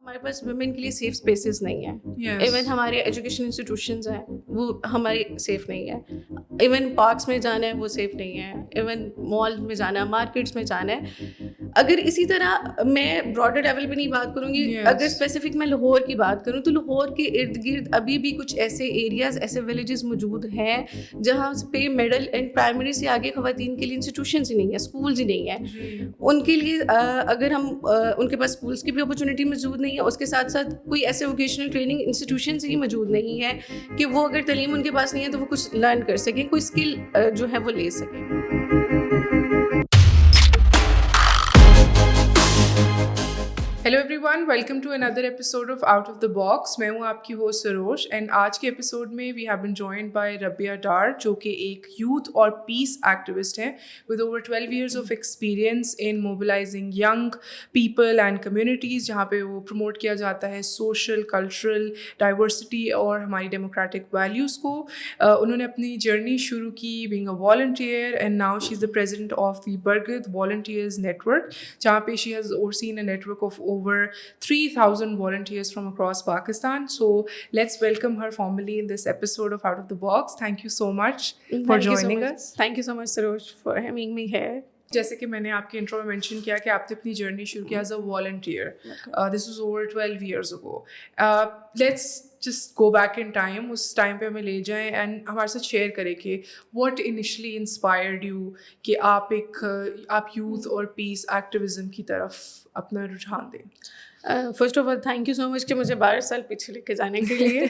ہمارے پاس ویمن کے لیے سیف اسپیسیز نہیں ہیں. ایون ہمارے ایجوکیشن انسٹیٹیوشنز ہیں وہ ہماری سیف نہیں ہے. ایون پارکس میں جانا ہے وہ سیف نہیں ہے. ایون مال میں جانا ہے, مارکیٹس میں جانا ہے. اگر اسی طرح میں براڈر لیول پہ نہیں بات کروں گی, اگر اسپیسیفک میں لاہور کی بات کروں تو لاہور کے ارد گرد ابھی بھی کچھ ایسے ایریاز, ایسے ولیجز موجود ہیں جہاں پہ مڈل اینڈ پرائمری سے آگے خواتین کے لیے انسٹیٹیوشنز ہی نہیں ہیں, اسکولز ہی نہیں ہیں. ان کے لیے اگر ہم ان کے پاس اسکولس کی بھی اپرچونیٹی موجود نہیں ہے, اس کے ساتھ ساتھ کوئی ایسے ووکیشنل ٹریننگ انسٹیٹیوشنز ہی موجود نہیں ہے کہ وہ اگر تعلیم ان کے پاس نہیں ہے تو وہ کچھ لرن کر سکیں, کوئی اسکل جو ہے وہ لے سکیں. Hello everyone, welcome to another episode of out of the box. میں ہوں آپ کی ہوسٹ سروش, اینڈ آج کے ایپیسوڈ میں we have been joined by Rabia Dar, جو کہ ایک یوتھ اور پیس ایکٹیوسٹ ہیں with over 12 years of experience in mobilising young people and communities, جہاں پہ وہ پروموٹ کیا جاتا ہے سوشل, کلچرل ڈائیورسٹی اور ہماری ڈیموکریٹک ویلیوز کو. انہوں نے اپنی جرنی شروع کی being a volunteer, and now she is the president of the Bargad volunteers network, جہاں پہ she has overseen a network of over 3,000 volunteers from across Pakistan. So let's welcome her formally in this episode of Out of the Box. Thank you so much for joining us. Thank you so much, Sarosh, for having me here. جیسے کہ میں نے آپ کے intro میں mention کیا کہ آپ نے اپنی جرنی شروع کیا as a volunteer. This was over 12 years ago. Let's just go back in time, اس ٹائم پہ ہمیں لے جائیں اینڈ ہمارے ساتھ شیئر کریں کہ واٹ انیشلی انسپائرڈ یو کہ آپ یوتھ اور پیس ایکٹیویزم کی طرف اپنا رجحان دیں. First of all thank you so much کہ مجھے 12 سال پیچھے لے کے جانے کے لیے,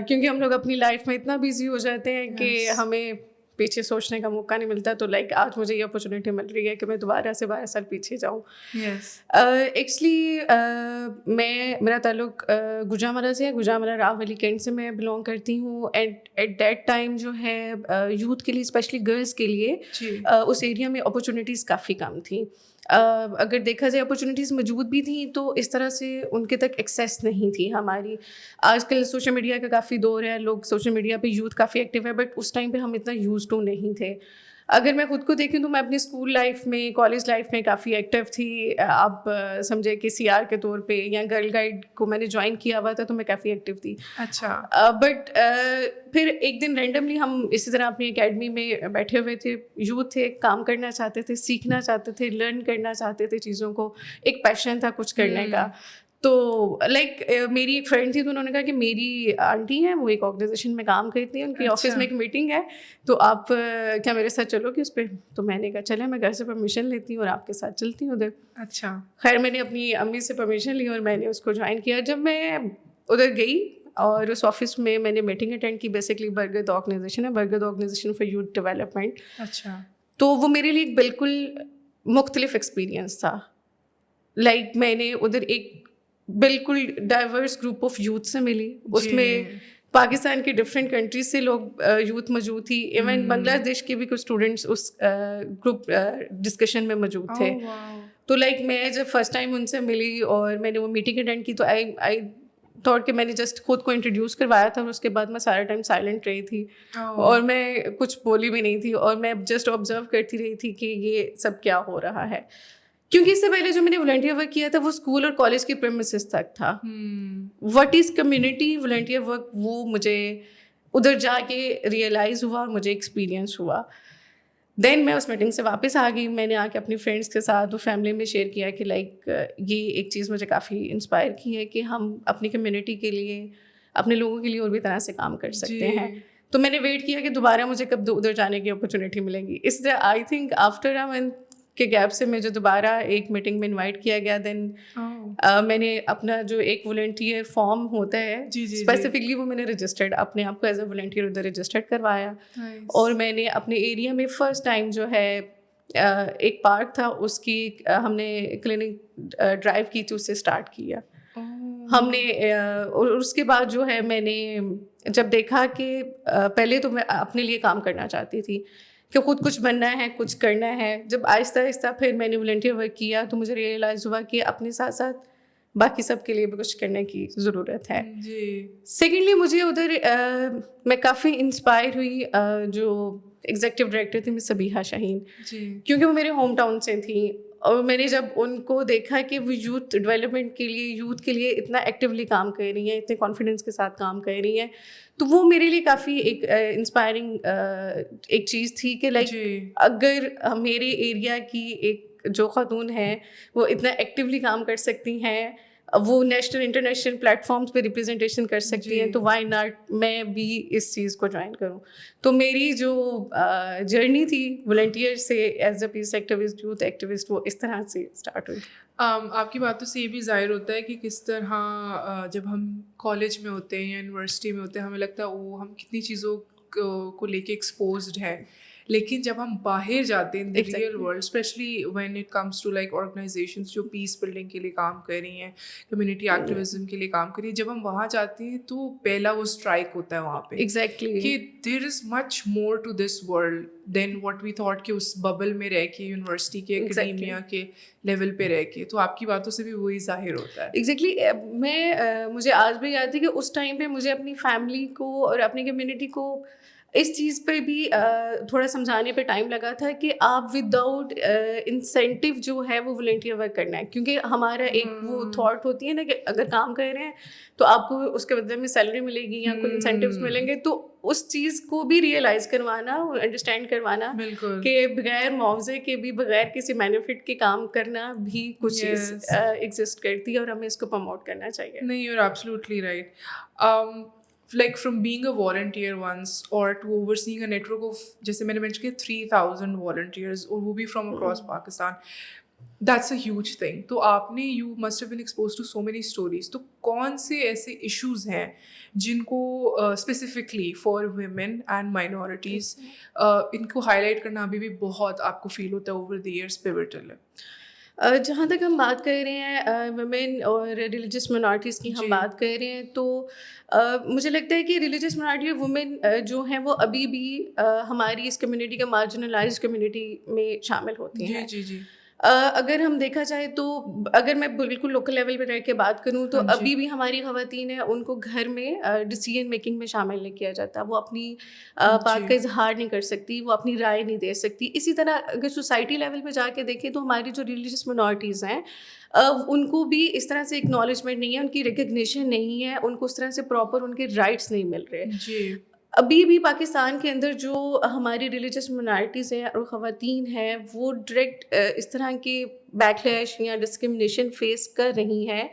کیونکہ ہم لوگ اپنی لائف میں اتنا بزی ہو جاتے ہیں کہ ہمیں پیچھے سوچنے کا موقع نہیں ملتا. تو آج مجھے یہ اپرچونیٹی مل رہی ہے کہ میں دوبارہ سے 12 سال پیچھے جاؤں. ایکچولی میرا تعلق گجرانوالہ سے ہے. گجرانوالہ راولی کینٹ سے میں بلانگ کرتی ہوں. ایٹ دیٹ ٹائم جو ہے یوتھ کے لیے, اسپیشلی گرلس کے لیے, اس ایریا میں اپرچونیٹیز کافی کم تھیں. اگر دیکھا جائے اپرچونیٹیز موجود بھی تھیں تو اس طرح سے ان کے تک ایکسیس نہیں تھی ہماری. آج کل سوشل میڈیا کا کافی دور ہے, لوگ سوشل میڈیا پہ یوتھ کافی ایکٹیو ہے, بٹ اس ٹائم پہ ہم اتنا یوز ٹو نہیں تھے. اگر میں خود کو دیکھوں تو میں اپنی اسکول لائف میں, کالج لائف میں کافی ایکٹیو تھی. آپ سمجھے کہ سی آر کے طور پہ یا گرل گائیڈ کو میں نے جوائن کیا ہوا تھا تو میں کافی ایکٹیو تھی. اچھا. بٹ پھر ایک دن رینڈملی ہم اسی طرح اپنی اکیڈمی میں بیٹھے ہوئے تھے, یوتھ تھے, کام کرنا چاہتے تھے, سیکھنا چاہتے تھے, لرن کرنا چاہتے تھے چیزوں کو, ایک پیشن تھا کچھ کرنے کا. تو میری ایک فرینڈ تھی, تو انہوں نے کہا کہ میری آنٹی ہیں, وہ ایک آرگنائزیشن میں کام کرتی ہیں, ان کی آفس میں ایک میٹنگ ہے, تو آپ کیا میرے ساتھ چلو گے اس پہ. تو میں نے کہا چلے, میں گھر سے پرمیشن لیتی ہوں اور آپ کے ساتھ چلتی ہوں ادھر. اچھا. خیر میں نے اپنی امی سے پرمیشن لی اور میں نے اس کو جوائن کیا. جب میں ادھر گئی اور اس آفس میں نے میٹنگ اٹینڈ کی, بیسکلی برگد آرگنائزیشن ہے, برگد آرگنائزیشن فار یوتھ ڈیولپمنٹ. اچھا. تو وہ میرے لیے ایک بالکل مختلف ایکسپیرئنس تھا. میں نے ادھر ایک بالکل ڈائیورس گروپ آف یوتھ سے ملی. اس میں پاکستان کے ڈفرینٹ کنٹریز سے لوگ یوتھ موجود تھی. ایون بنگلہ دیش کے بھی کچھ اسٹوڈنٹس اس گروپ ڈسکشن میں موجود تھے. تو میں جب فرسٹ ٹائم ان سے ملی اور میں نے وہ میٹنگ اٹینڈ کی, تو آئی تھاٹ کہ میں نے جسٹ خود کو انٹروڈیوس کروایا تھا, اور اس کے بعد میں سارا ٹائم سائلنٹ رہی تھی اور میں کچھ بولی بھی نہیں تھی, اور میں جسٹ آبزرو کرتی رہی تھی کہ یہ سب کیا ہو رہا ہے. کیونکہ اس سے پہلے جو میں نے والنٹیئر ورک کیا تھا وہ اسکول اور کالج کی پریمیسز تک تھا. What is community volunteer work, وہ مجھے ادھر جا کے ریئلائز ہوا اور مجھے ایکسپیرئنس ہوا. دین میں اس میٹنگ سے واپس آ گئی. میں نے آ کے اپنی فرینڈس کے ساتھ اور فیملی میں شیئر کیا کہ یہ ایک چیز مجھے کافی انسپائر کی ہے کہ ہم اپنی کمیونٹی کے لیے, اپنے لوگوں کے لیے اور بھی طرح سے کام کر سکتے ہیں. تو میں نے ویٹ کیا کہ دوبارہ مجھے کب ادھر جانے کی اپرچونیٹی ملے گی. اس لیے I think after a month کے گیپ سے مجھے دوبارہ ایک میٹنگ میں انوائٹ کیا گیا. دین میں نے اپنا جو ایک والنٹیئر فارم ہوتا ہے اسپیسیفکلی وہ میں نے رجسٹرڈ اپنے آپ کو ایز اے والنٹیئر ادھر رجسٹرڈ کروایا. اور میں نے اپنے ایریا میں فرسٹ ٹائم جو ہے ایک پارک تھا, اس کی ہم نے کلینک ڈرائیو کی تھی, اس سے اسٹارٹ کیا ہم نے. اور اس کے بعد جو ہے میں نے جب دیکھا کہ پہلے تو میں اپنے لیے کام کرنا چاہتی تھی کہ خود کچھ بننا ہے, کچھ کرنا ہے. جب آہستہ آہستہ پھر میں نے والنٹیئر ورک کیا تو مجھے ریئلائز ہوا کہ اپنے ساتھ ساتھ باقی سب کے لیے بھی کچھ کرنے کی ضرورت ہے. سیکنڈلی مجھے ادھر میں کافی انسپائر ہوئی, جو ایگزیکٹو ڈائریکٹر تھی مس صبیحہ شاہین, کیونکہ وہ میرے ہوم ٹاؤن سے تھیں اور میں نے جب ان کو دیکھا کہ وہ یوتھ ڈیولپمنٹ کے لیے یوتھ کے لیے اتنا ایکٹیولی کام کر رہی ہیں, اتنے کانفیڈنس کے ساتھ کام کر رہی ہیں, تو وہ میرے لیے کافی ایک انسپائرنگ ایک چیز تھی کہ لائک اگر میرے ایریا کی ایک جو خاتون ہیں وہ اتنا ایکٹیولی کام کر سکتی ہیں, وہ نیشنل انٹرنیشنل پلیٹ فارمس پہ ریپرزنٹیشن کر سکتی ہیں, تو وائی ناٹ میں بھی اس چیز کو جوائن کروں. تو میری جو جرنی تھی والنٹیئر سے as a peace activist, youth activist, وہ اس طرح سے اسٹارٹ ہوئی. آپ کی باتوں سے یہ بھی ظاہر ہوتا ہے کہ کس طرح جب ہم کالج میں ہوتے ہیں یا یونیورسٹی میں ہوتے ہیں ہمیں لگتا ہے وہ ہم کتنی چیزوں کو لے کے ایکسپوزڈ ہیں, لیکن جب ہم باہر جاتے ہیں in the real world, especially when it comes to like organisations جو پیس بلڈنگ کے لیے کام کر رہی ہیں, کمیونٹی ایکٹیویزم کے لیے کام کر رہی ہیں, جب ہم وہاں جاتے ہیں تو پہلا وہ اسٹرائک ہوتا ہے وہاں پہ ایگزیکٹلی کہ there is much more to this world than what we thought کہ اس ببل میں رہ کے یونیورسٹی کے اکیڈیمیا کے لیول پہ رہ کے. تو آپ کی باتوں سے بھی وہی ظاہر ہوتا ہے. ایگزیکٹلی مجھے آج بھی یاد ہے کہ اس ٹائم پہ مجھے اپنی فیملی کو اور اپنی کمیونٹی کو اس چیز پہ بھی تھوڑا سمجھانے پہ ٹائم لگا تھا کہ آپ وداؤٹ انسینٹیو جو ہے وہ والنٹیئر ورک کرنا ہے, کیونکہ ہمارا ایک وہ تھاٹ ہوتی ہے نا کہ اگر کام کر رہے ہیں تو آپ کو اس کے بدلے میں سیلری ملے گی یا کوئی انسینٹیوز ملیں گے, تو اس چیز کو بھی ریئلائز کروانا, انڈرسٹینڈ کروانا کہ بغیر معاوضے کے بھی, بغیر کسی بینیفٹ کے کام کرنا بھی کچھ چیز ایگزسٹ کرتی ہے اور ہمیں اس کو پروموٹ کرنا چاہیے. نہیں, you are absolutely right. like from being a volunteer once or to overseeing a network of, جیسے میں نے mention کیا 3,000 volunteers اور وہ بھی from across Pakistan, that's a huge thing. تو آپ نے you must have been exposed to so many stories. تو کون سے ایسے ایشوز ہیں جن کو specifically for women and minorities ان کو ہائی لائٹ کرنا ابھی بھی بہت آپ کو فیل ہوتا ہے over the years pivotal ہے؟ جہاں تک ہم بات کر رہے ہیں ویمن اور ریلیجس منارٹیز کی ہم بات کر رہے ہیں, تو مجھے لگتا ہے کہ ریلیجس منارٹی اور وومن جو ہیں وہ ابھی بھی ہماری اس کمیونٹی کا مارجنلائزڈ کمیونٹی میں شامل ہوتی ہیں. جی جی. اگر ہم دیکھا جائے تو اگر میں بالکل لوکل لیول پہ رہ کے بات کروں تو ابھی بھی ہماری خواتین ہیں ان کو گھر میں ڈیسیژن میکنگ میں شامل نہیں کیا جاتا, وہ اپنی بات کا اظہار نہیں کر سکتی, وہ اپنی رائے نہیں دے سکتی. اسی طرح اگر سوسائٹی لیول پہ جا کے دیکھیں تو ہماری جو ریلیجس منارٹیز ہیں ان کو بھی اس طرح سے اکنالجمنٹ نہیں ہے, ان کی ریکگنیشن نہیں ہے, ان کو اس طرح سے پراپر ان کے رائٹس نہیں مل رہے. جی. ابھی بھی پاکستان کے اندر جو ہماری ریلیجس منارٹیز ہیں اور خواتین ہیں وہ ڈائریکٹ اس طرح کی بیکلیش یا ڈسکرمنیشن فیس کر رہی ہیں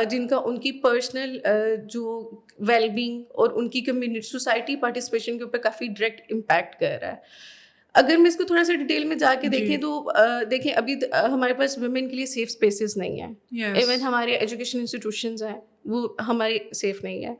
جن کا ان کی پرسنل جو ویل بینگ اور ان کی کمیونٹی سوسائٹی پارٹیسپیشن کے اوپر کافی ڈائریکٹ امپیکٹ کر رہا ہے. اگر میں اس کو تھوڑا سا ڈیٹیل میں جا کے دیکھیں تو دیکھیں ابھی ہمارے پاس ویمن کے لیے سیف اسپیسیز نہیں ہیں, ایون ہمارے ایجوکیشن انسٹیٹیوشنز ہیں وہ ہمارے سیف نہیں ہیں,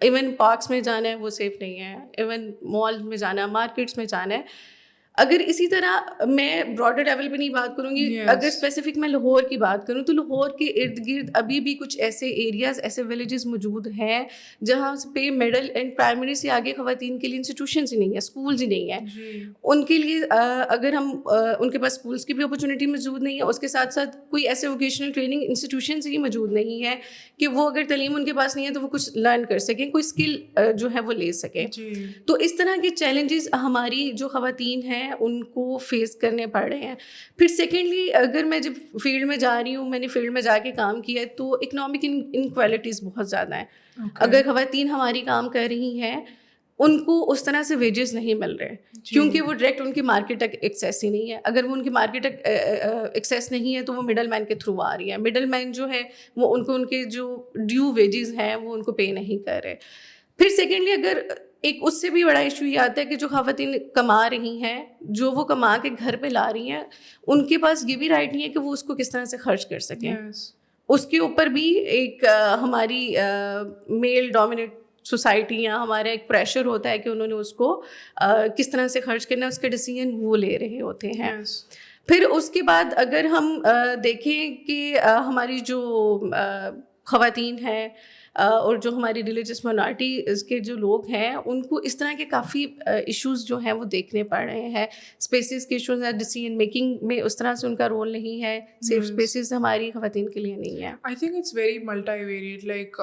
ایون پارکس میں جانا ہے وہ سیف نہیں ہے, ایون مال میں جانا ہے, مارکیٹس میں جانا ہے. اگر اسی طرح میں براڈر لیول پہ نہیں بات کروں گی, اگر اسپیسیفک میں لاہور کی بات کروں تو لاہور کے ارد گرد ابھی بھی کچھ ایسے ایریاز, ایسے ولیجز موجود ہیں جہاں پہ مڈل اینڈ پرائمری سے آگے خواتین کے لیے انسٹیٹیوشنز ہی نہیں ہیں, اسکولز ہی نہیں ہیں. ان کے لیے اگر ہم ان کے پاس اسکولس کی بھی اپرچونیٹی موجود نہیں ہے, اس کے ساتھ ساتھ کوئی ایسے ووکیشنل ٹریننگ انسٹیٹیوشنز ہی موجود نہیں ہے کہ وہ اگر تعلیم ان کے پاس نہیں ہے تو وہ کچھ لرن کر سکیں, کوئی اسکل جو ہے وہ لے سکیں. تو اس طرح کے چیلنجز ہماری جو خواتین ہیں ان کو فیس کرنے پڑ رہے ہیں. پھر سیکنڈلی اگر میں جب فیلڈ میں جا رہی ہوں, میں نے فیلڈ میں جا کے کام کیا ہے, تو اکنامک انکوالٹیز بہت زیادہ ہیں. اگر خواتین ہماری کام کر رہی ہیں ان کو اس طرح سے ویجز نہیں مل رہے کیونکہ وہ ڈائریکٹ ان کی مارکیٹ تک ایکسیس ہی نہیں ہے. اگر وہ ان کی مارکیٹ تک ایکسیس نہیں ہے تو وہ مڈل مین کے تھرو آ رہی ہے. مڈل مین جو ہے وہ ان کو ان کے جو ڈیو ویجز ہیں وہ ان کو پے نہیں کر رہے. پھر سیکنڈلی اگر ایک اس سے بھی بڑا ایشو یہ آتا ہے کہ جو خواتین کما رہی ہیں, جو وہ کما کے گھر پہ لا رہی ہیں, ان کے پاس یہ بھی رائٹ نہیں ہے کہ وہ اس کو کس طرح سے خرچ کر سکیں. اس کے اوپر بھی ایک ہماری میل ڈومینیٹ سوسائٹیاں, ہمارا ایک پریشر ہوتا ہے کہ انہوں نے اس کو کس طرح سے خرچ کرنا ہے, اس کے ڈیسیژن وہ لے رہے ہوتے ہیں. پھر اس کے بعد اگر ہم دیکھیں کہ ہماری جو خواتین ہیں اور جو ہماری ریلیجس مائنورٹیز کے جو لوگ ہیں ان کو اس طرح کے کافی ایشوز جو ہیں وہ دیکھنے پڑ رہے ہیں. اسپیسیز کے ایشوز ہیں, ڈیسیژن میکنگ میں اس طرح سے ان کا رول نہیں ہے, سیف اسپیسیز ہماری خواتین کے لیے نہیں ہے. I think it's very multi varied, like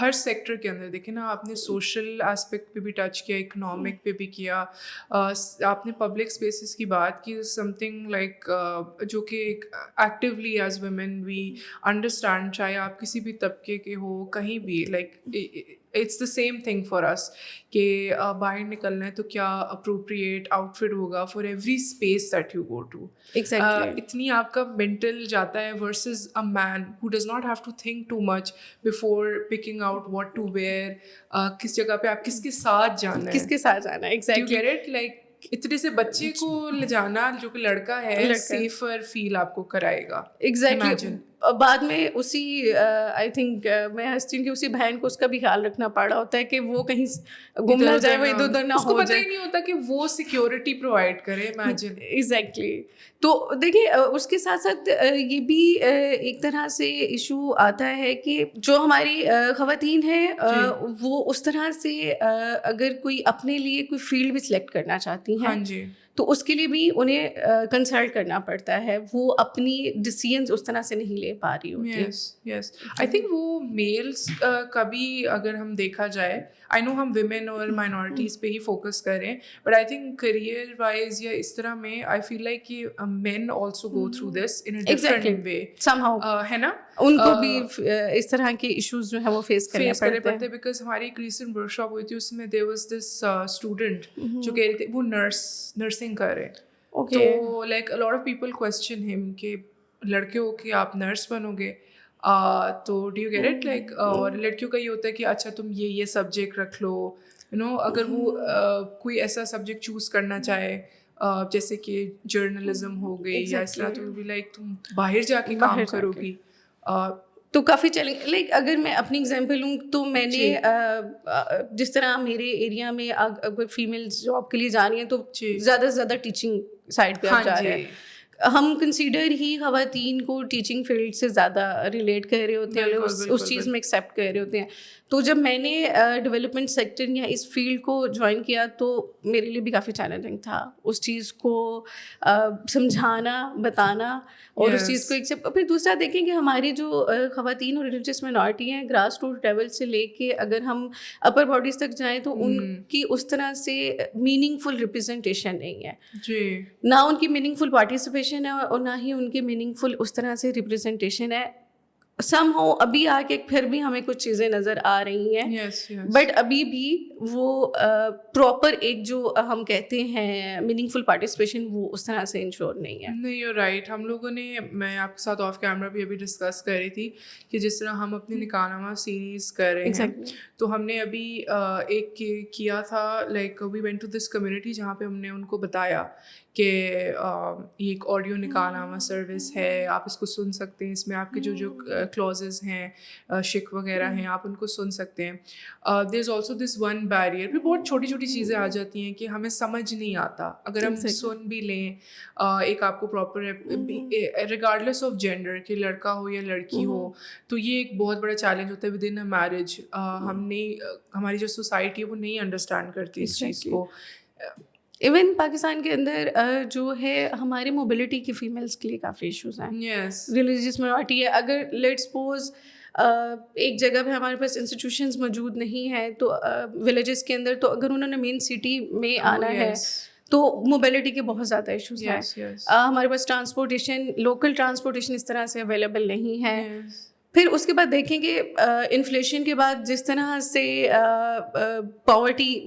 ہر سیکٹر کے اندر دیکھیں نا, آپ نے سوشل اسپیکٹ پہ بھی ٹچ کیا, اکنامک پہ بھی کیا, آپ نے پبلک اسپیسیز کی بات کی, سم تھنگ لائک جو کہ actually as women we understand, چاہے آپ کسی بھی طبقے کے ہو کہیں بھی, like it's the same thing for us کہ باہر نکلنا ہے تو کیا اپروپریٹ آؤٹ فٹ ہوگا for every space that you go to. اتنی آپ کا مینٹل جاتا ہے versus a man who does not have to think too much before picking out what to wear, کس جگہ پہ آپ کس کے ساتھ جانا ہے, کس کے ساتھ جانا ہے. Exactly, you get it, like اتنے سے بچے کو لے جانا جو کہ لڑکا ہے سیفر فیل آپ کو کرائے گا. ایگزیکٹلی. بعد میں اسی آئی تھنک میں ہنستی ہوں کہ اسی بہن کو اس کا بھی خیال رکھنا پڑ رہا ہوتا ہے کہ وہ کہیں گم نہ جائے, وہ ادھر ادھر نہ ہو جائے, اس کو پتہ ہی نہیں ہوتا کہ وہ سیکیورٹی پرووائڈ کرے. امیجن. ایگزیکٹلی. تو دیکھیں اس کے ساتھ ساتھ یہ بھی ایک طرح سے ایشو آتا ہے کہ جو ہماری خواتین ہیں وہ اس طرح سے اگر کوئی اپنے لیے کوئی فیلڈ بھی سلیکٹ کرنا چاہتی ہیں, ہاں جی, تو اس کے لیے بھی انہیں کنسلٹ کرنا پڑتا ہے, وہ اپنی ڈیسیژنز اس طرح سے نہیں لے پا رہی ہوتی. یس آئی تھنک وہ میلس کا بھی اگر ہم دیکھا جائے, آئی نو ہم ویمن اور مائنورٹیز پہ ہی فوکس کریں, but I think career wise یا اس طرح میں آئی فیل لائک کہ men also go through this in a different way, ہے نا, ان کو بھی اس طرح کے ایشوز جو ہیں وہ فیس کرنے پڑتے ہیں. بیکاز ہماری ایک ریسنٹ ورک شاپ ہوئی تھی, اس میں دیر واز دس اسٹوڈنٹ جو کہہ رہے تھے وہ نرسنگ کر رہے, تو like a lot of people question ہم کہ لڑکے ہو کہ آپ نرس بنو گے, تو do you get it, like اور لڑکیوں کا یہ ہوتا ہے کہ اچھا تم یہ سبجیکٹ رکھ لو, یو نو, اگر وہ کوئی ایسا سبجیکٹ چوز کرنا چاہے جیسے کہ جرنلزم ہو گئی یا اس طرح, تو بھی لائک تم باہر جا کے کام کرو گی, تو کافی چیلنج. لائک اگر میں اپنی اگزامپل لوں تو میں نے جس طرح میرے ایریا میں اگر فیمیلز جاب کے لیے جا رہی ہیں تو زیادہ سے زیادہ ٹیچنگ سائڈ پہ آپ جا رہے ہیں. ہم کنسیڈر ہی خواتین کو ٹیچنگ فیلڈ سے زیادہ ریلیٹ کر رہے ہوتے ہیں, اس چیز میں ایکسیپٹ کر رہے ہوتے ہیں. تو جب میں نے ڈیولپمنٹ سیکٹر یا اس فیلڈ کو جوائن کیا تو میرے لیے بھی کافی چیلنجنگ تھا اس چیز کو سمجھانا, بتانا, اور اس چیز کو ایکسیپٹ. پھر دوسرا دیکھیں کہ ہماری جو خواتین اور ریلیجس مائنورٹی ہیں, گراس روٹ لیول سے لے کے اگر ہم اپر باڈیز تک جائیں تو ان کی اس طرح سے میننگ فل ریپرزنٹیشن نہیں ہے, نہ ان کی میننگ فل پارٹیسپیشن ہے اور نہ ہی ان کی میننگ فل اس طرح سے ریپرزنٹیشن ہے. سم ہو ابھی آ کے پھر بھی ہمیں کچھ چیزیں نظر آ رہی ہیں, بٹ ابھی بھی وہ پراپر ایک جو ہم کہتے ہیں میننگ فل پارٹیسپیشن وہ اس طرح سے انشور نہیں ہے. نہیں, یو رائٹ. ہم لوگوں نے, میں آپ کے ساتھ آف کیمرہ بھی ابھی ڈسکس کر رہی تھی کہ جس طرح ہم اپنی نکاح نامہ سیریز کر رہے ہیں, تو ہم نے ابھی ایک کیا تھا, like we went to this community جہاں پہ ہم نے ان کو بتایا کہ یہ ایک آڈیو نکاح نامہ سروس ہے, آپ اس کو سن سکتے ہیں, اس میں آپ کے جو کلوزز ہیں, شک وغیرہ ہیں, آپ ان کو سن سکتے ہیں. There is also this one barrier, بھی بہت چھوٹی چھوٹی چیزیں آ جاتی ہیں کہ ہمیں سمجھ نہیں آتا, اگر ہم سن بھی لیں ایک آپ کو پراپر ریگارڈلیس آف جینڈر کہ لڑکا ہو یا لڑکی ہو, تو یہ ایک بہت بڑا چیلنج ہوتا ہے ود ان اے میرج. ہم نہیں, ہماری جو سوسائٹی ہے وہ نہیں انڈرسٹینڈ کرتی اس چیز کو. ایون پاکستان کے اندر جو ہے ہماری موبلٹی کی فیمیلس کے لیے کافی ایشوز ہیں. ریلیجیس مائنورٹی ہے, اگر لیٹ سپوز ایک جگہ پہ ہمارے پاس انسٹیٹیوشنز موجود نہیں ہیں تو ولیجز کے اندر, تو اگر انہوں نے مین سٹی میں آنا ہے تو موبلٹی کے بہت زیادہ ایشوز ہیں. ہمارے پاس ٹرانسپورٹیشن, لوکل ٹرانسپورٹیشن اس طرح سے اویلیبل نہیں ہے. پھر اس کے بعد دیکھیں کہ انفلیشن کے بعد جس طرح سے پاورٹی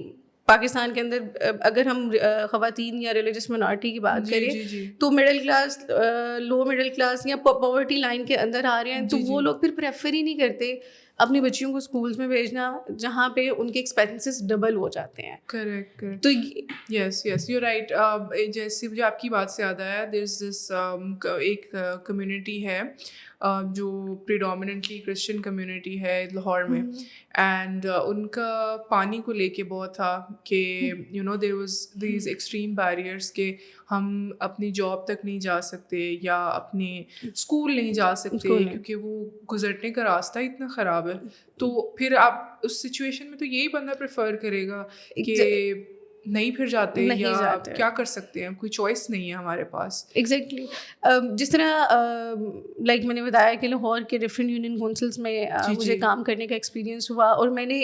پاکستان کے اندر, اگر ہم خواتین یا ریلیجس مائنورٹی کی بات کریں تو مڈل کلاس, لو مڈل کلاس یا پاورٹی لائن کے اندر آ رہے ہیں, تو وہ لوگ پھر پریفر ہی نہیں کرتے اپنی بچیوں کو اسکولس میں بھیجنا جہاں پہ ان کے ایکسپینسز ڈبل ہو جاتے ہیں. کریکٹ. تو یس یو رائٹ. جیسے مجھے آپ کی بات سے یاد آیا, دیر از دس ایک کمیونٹی ہے جو پریڈومیننٹلی کرسچن کمیونٹی ہے لاہور میں, اینڈ ان کا پانی کو لے کے بہت تھا کہ you know there was these extreme barriers کہ ہم اپنی جاب تک نہیں جا سکتے یا اپنے اسکول نہیں جا سکتے کیونکہ وہ گزرنے کا راستہ اتنا خراب برابر. تو پھر آپ اس سچویشن میں تو یہی بندہ پریفر کرے گا کہ نہیں پھر جاتے یا کیا کر سکتے ہیں, کوئی چوائس نہیں ہے ہمارے پاس. ایگزیکٹلی جس طرح لائک میں نے بتایا کہ لاہور کے ڈفرینٹ یونین کونسلس میں مجھے کام کرنے کا ایکسپیرینس ہوا, اور میں نے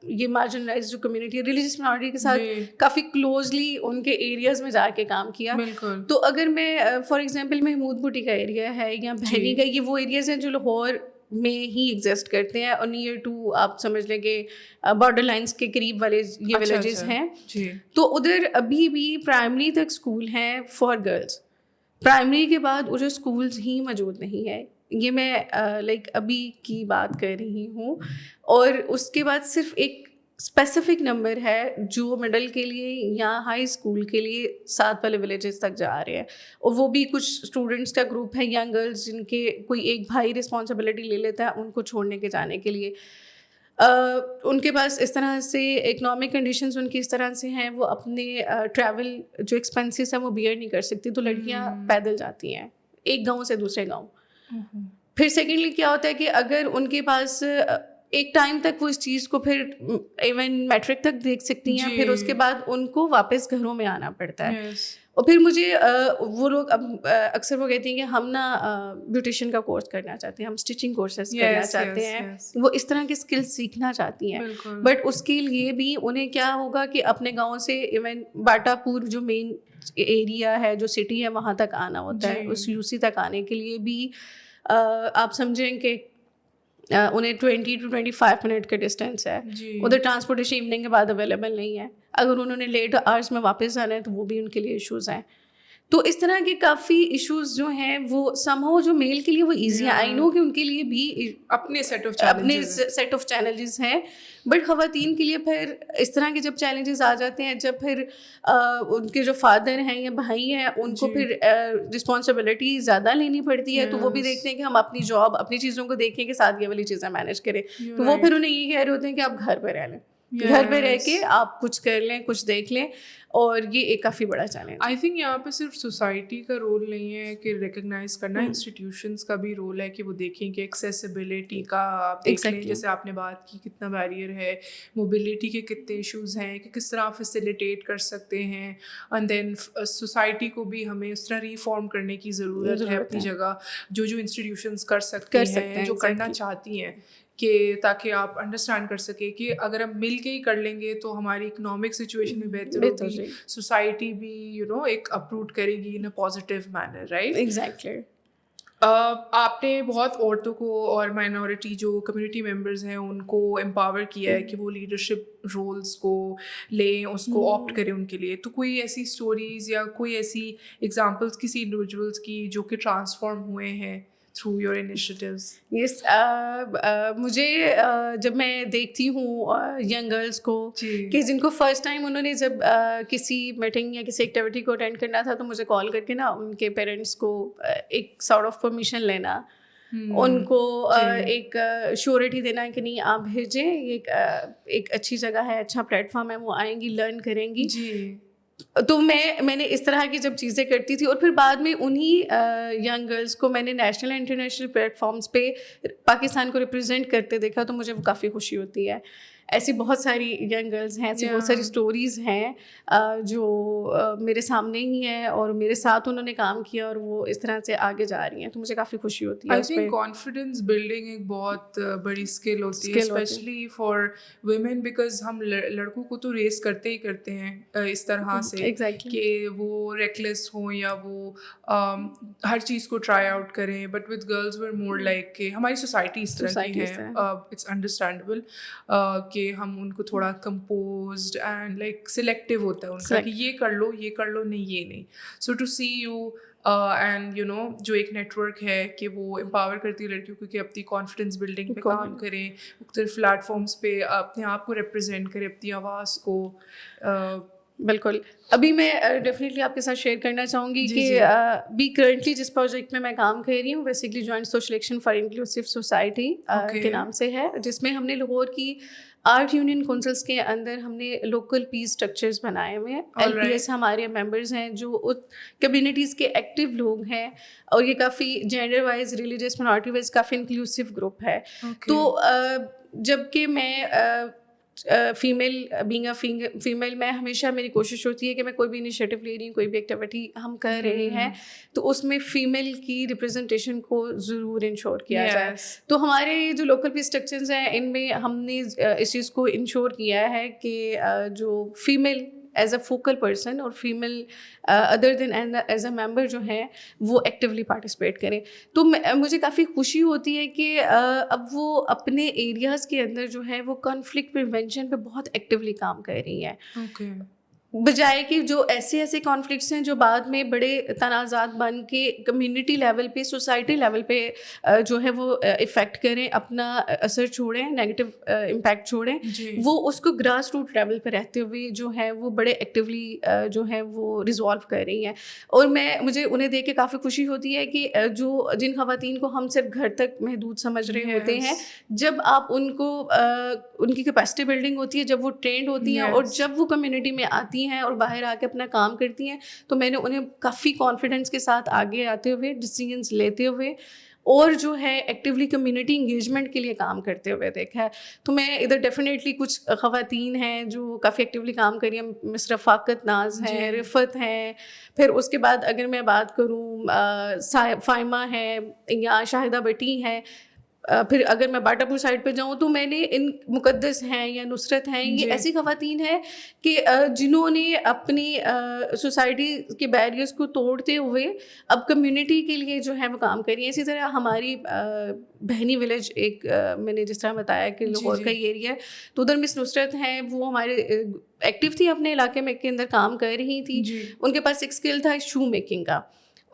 یہ مارجنلائز جو کمیونٹی ہے ریلیجیس مائنورٹی کے ساتھ کافی کلوزلی ان کے ایریاز میں جا کے کام کیا. تو اگر میں فار ایگزامپل محمود بوٹی کا ایریا ہے یا بہنی کا, یہ وہ ایریاز ہیں جو لاہور میں ہی ایگزسٹ کرتے ہیں, اور نیئر ٹو آپ سمجھ لیں کہ بارڈر لائنس کے قریب والے یہ ولیجز ہیں. تو ادھر ابھی بھی پرائمری تک اسکول ہیں فار گرلس, پرائمری کے بعد ادھر اسکولز ہی موجود نہیں ہے. یہ میں لائک ابھی کی بات کر رہی ہوں, اور اس کے بعد صرف ایک اسپیسیفک نمبر ہے جو مڈل کے لیے یا ہائی اسکول کے لیے ساتھ والے ولیجز تک جا رہے ہیں, اور وہ بھی کچھ اسٹوڈنٹس کا گروپ ہے ینگ گرلز جن کے کوئی ایک بھائی رسپانسبلٹی لے لیتا ہے ان کو چھوڑنے کے جانے کے لیے. ان کے پاس اس طرح سے اکنامک کنڈیشنز ان کی اس طرح سے ہیں, وہ اپنے ٹریول جو ایکسپینسز ہیں وہ بیئر نہیں کر سکتی, تو لڑکیاں پیدل جاتی ہیں ایک گاؤں سے دوسرے گاؤں. پھر سیکنڈلی کیا ہوتا ہے کہ اگر ان کے پاس ایک ٹائم تک وہ اس چیز کو پھر ایون میٹرک تک دیکھ سکتی ہیں, پھر اس کے بعد ان کو واپس گھروں میں آنا پڑتا ہے. اور پھر مجھے وہ لوگ اکثر وہ کہتی ہیں کہ ہم نا بیوٹیشین کا کورس کرنا چاہتے ہیں, ہم اسٹچنگ کورسز کرنا چاہتے ہیں, وہ اس طرح کے اسکلس سیکھنا چاہتی ہیں. بٹ اس کے لیے بھی انہیں کیا ہوگا کہ اپنے گاؤں سے ایون باٹا پور جو مین ایریا ہے, جو سٹی ہے, وہاں تک آنا ہوتا ہے. اس یو سی تک آنے کے لیے بھی آپ سمجھیں کہ انہیں 20 to 25 منٹ کا ڈسٹینس ہے. ادھر ٹرانسپورٹیشن ایوننگ کے بعد اویلیبل نہیں ہے. اگر انہوں نے لیٹ آورس میں واپس جانا ہے تو وہ بھی ان کے لیے ایشوز ہیں. تو اس طرح کے کافی ایشوز جو ہیں وہ سم ہاؤ جو میل کے لیے وہ ایزی ہیں. آئی نو کہ ان کے لیے بھی اپنے سیٹ آف چیلنجز ہیں, بٹ خواتین کے لیے پھر اس طرح کے جب چیلنجز آ جاتے ہیں, جب پھر ان کے جو فادر ہیں یا بھائی ہیں ان کو پھر رسپانسبلٹی زیادہ لینی پڑتی ہے, تو وہ بھی دیکھتے ہیں کہ ہم اپنی جاب اپنی چیزوں کو دیکھیں کہ ساتھ یہ والی چیزیں مینیج کریں. تو وہ پھر انہیں یہ کہہ رہے ہوتے ہیں کہ آپ گھر پہ رہ لیں, گھر پہ رہ کے آپ کچھ کر لیں, کچھ دیکھ لیں, اور یہ ایک کافی بڑا چیلنج. آئی تھنک یہاں پہ صرف سوسائٹی کا رول نہیں ہے کہ ریکگنائز کرنا, انسٹیٹیوشنس کا بھی رول ہے کہ وہ دیکھیں کہ ایکسیسیبلٹی کا آپ دیکھ لیں, جیسے آپ نے بات کی کتنا بیریئر ہے, موبلٹی کے کتنے ایشوز ہیں, کہ کس طرح فیسیلیٹیٹ کر سکتے ہیں. اینڈ دین سوسائٹی کو بھی ہمیں اس طرح ریفارم کرنے کی ضرورت ہے اپنی جگہ, جو انسٹیٹیوشنس کر سکتی ہیں, جو کرنا چاہتی ہیں, کہ تاکہ آپ انڈرسٹینڈ کر سکیں کہ اگر ہم مل کے ہی کر لیں گے تو ہماری اکنامک سچویشن بھی بہتر ہوگی, سوسائٹی بھی ایک اپروٹ کرے گی in a positive manner, right? Exactly. آپ نے بہت عورتوں کو اور مائنورٹی جو کمیونٹی ممبرز ہیں ان کو امپاور کیا ہے کہ وہ لیڈرشپ رولس کو لیں, اس کو آپٹ کریں ان کے لیے. تو کوئی ایسی اسٹوریز یا کوئی ایسی ایگزامپلس کسی انڈیویجولس کی جو کہ ٹرانسفارم ہوئے ہیں through your initiatives? Yes, مجھے جب میں دیکھتی ہوں ینگ گرلس کو کہ جن کو فرسٹ ٹائم انہوں نے جب کسی میٹنگ یا کسی ایکٹیویٹی کو اٹینڈ کرنا تھا, تو مجھے کال کر کے نا ان کے پیرنٹس کو ایک سارٹ آف پرمیشن لینا, ان کو ایک شیورٹی دینا کہ نہیں آپ بھیجیں, ایک اچھی جگہ ہے, اچھا پلیٹ فارم ہے, وہ آئیں گی, لرن کریں گی. تو میں نے اس طرح کی جب چیزیں کرتی تھی, اور پھر بعد میں انہی ینگ گرلس کو میں نے نیشنل انٹرنیشنل پلیٹ فارمس پہ پاکستان کو ریپرزینٹ کرتے دیکھا, تو مجھے وہ کافی خوشی ہوتی ہے. ایسی بہت ساری ینگ گرلز ہیں, ایسی بہت ساری اسٹوریز ہیں جو میرے سامنے ہی ہیں, اور میرے ساتھ انہوں نے کام کیا اور وہ اس طرح سے آگے جا رہی ہیں, تو مجھے کافی خوشی ہوتی ہے. آئی تھنک کانفیڈینس بلڈنگ ایک بہت بڑی اسکل ہوتی ہے, اسپیشلی فار ویمن, بیکاز ہم لڑکوں کو تو ریس کرتے ہی کرتے ہیں اس طرح سے کہ وہ ریکلیس ہوں یا وہ ہر چیز کو ٹرائی آؤٹ کریں, but with girls where more like کہ ہماری سوسائٹی اس طرح کی ہے, اٹس انڈرسٹینڈیبل کہ ہم ان کو تھوڑا کمپوزڈ اینڈ لائک سلیکٹیو ہوتا ہے ان کا کہ یہ کر لو, نہیں یہ نہیں. سو ٹو سی یو اینڈ جو ایک نیٹ ورک ہے کہ وہ امپاور کرتی ہے لڑکیوں کو کہ اپنی کانفیڈینس بلڈنگ پہ کام کریں, مختلف پلیٹ فارمس پہ اپنے آپ کو ریپرزینٹ کریں, اپنی آواز کو. بالکل. ابھی میں ڈیفینیٹلی آپ کے ساتھ شیئر کرنا چاہوں گی کہ ابھی کرنٹلی جس پروجیکٹ میں کام کر رہی ہوں basically joint social action for inclusive society کے نام سے ہے, جس میں ہم نے لاہور کی 8 یونین کونسلس کے اندر ہم نے لوکل پیس اسٹرکچرز بنائے ہوئے ہیں. LPS ہمارے ممبرز ہیں جو کمیونٹیز کے ایکٹیو لوگ ہیں, اور یہ کافی gender wise, religious minority wise کافی انکلوسیو گروپ ہے. تو جب کہ میں فیمیل بینگ اے فیمیل, میں ہمیشہ میری کوشش ہوتی ہے کہ میں کوئی بھی انیشیٹو لے رہی ہوں, کوئی بھی ایکٹیویٹی ہم کر رہے ہیں تو اس میں فیمیل کی ریپرزنٹیشن کو ضرور انشور کیا جائے. تو ہمارے جو لوکل پیس اسٹرکچرز ہیں ان میں ہم نے اس چیز کو انشور کیا ہے کہ جو female as a focal person اور female other than as a member جو ہیں وہ ایکٹیولی پارٹیسپیٹ کریں. تو مجھے کافی خوشی ہوتی ہے کہ اب وہ اپنے ایریاز کے اندر جو ہے وہ کانفلکٹ پریونشن پہ بہت ایکٹیولی کام کر رہی ہیں, بجائے کہ جو ایسے کانفلکٹس ہیں جو بعد میں بڑے تنازعات بن کے کمیونٹی لیول پہ, سوسائٹی لیول پہ جو ہے وہ افیکٹ کریں, اپنا اثر چھوڑیں, نیگیٹو امپیکٹ چھوڑیں, وہ اس کو گراس روٹ لیول پہ رہتے ہوئے جو ہے وہ بڑے ایکٹیولی جو ہے وہ ریزالو کر رہی ہیں. اور مجھے انہیں دیکھ کے کافی خوشی ہوتی ہے کہ جو جن خواتین کو ہم صرف گھر تک محدود سمجھ رہے ہوتے ہیں, جب آپ ان کو ان کی کیپیسٹی بلڈنگ ہوتی ہے, جب وہ ٹرینڈ ہوتی ہیں اور جب وہ کمیونٹی میں آتی ہیں اور باہر آ کے اپنا کام کرتی ہیں, تو میں نے انہیں کافی کانفیڈنس کے ساتھ آگے آتے ہوئے, ڈیسیژنس لیتے ہوئے اور جو ہے ایکٹیولی کمیونٹی انگیجمنٹ کے لیے کام کرتے ہوئے دیکھا ہے. تو میں ادھر ڈیفینیٹلی کچھ خواتین ہیں جو کافی ایکٹیولی کام کر رہی ہیں, مس رفاقت ناز ہیں, رفت ہیں, پھر اس کے بعد اگر میں بات کروں فائمہ ہے یا شاہدہ بٹی ہیں, پھر اگر میں باٹا پور سائڈ پہ جاؤں تو میں نے ان مقدس ہیں یا نصرت ہیں, یہ ایسی خواتین ہیں کہ جنہوں نے اپنی سوسائٹی کے بیریئرس کو توڑتے ہوئے اب کمیونٹی کے لیے جو ہے وہ کام کر رہی ہیں. اسی طرح ہماری بہنی ولیج ایک میں نے جس طرح بتایا کہ لاہور کا ہی ایریا ہے, تو ادھر مس نصرت ہیں, وہ ہمارے ایکٹیو تھی, اپنے علاقے میں کے اندر کام کر رہی تھی. ان کے پاس ایک اسکل تھا شو میکنگ کا,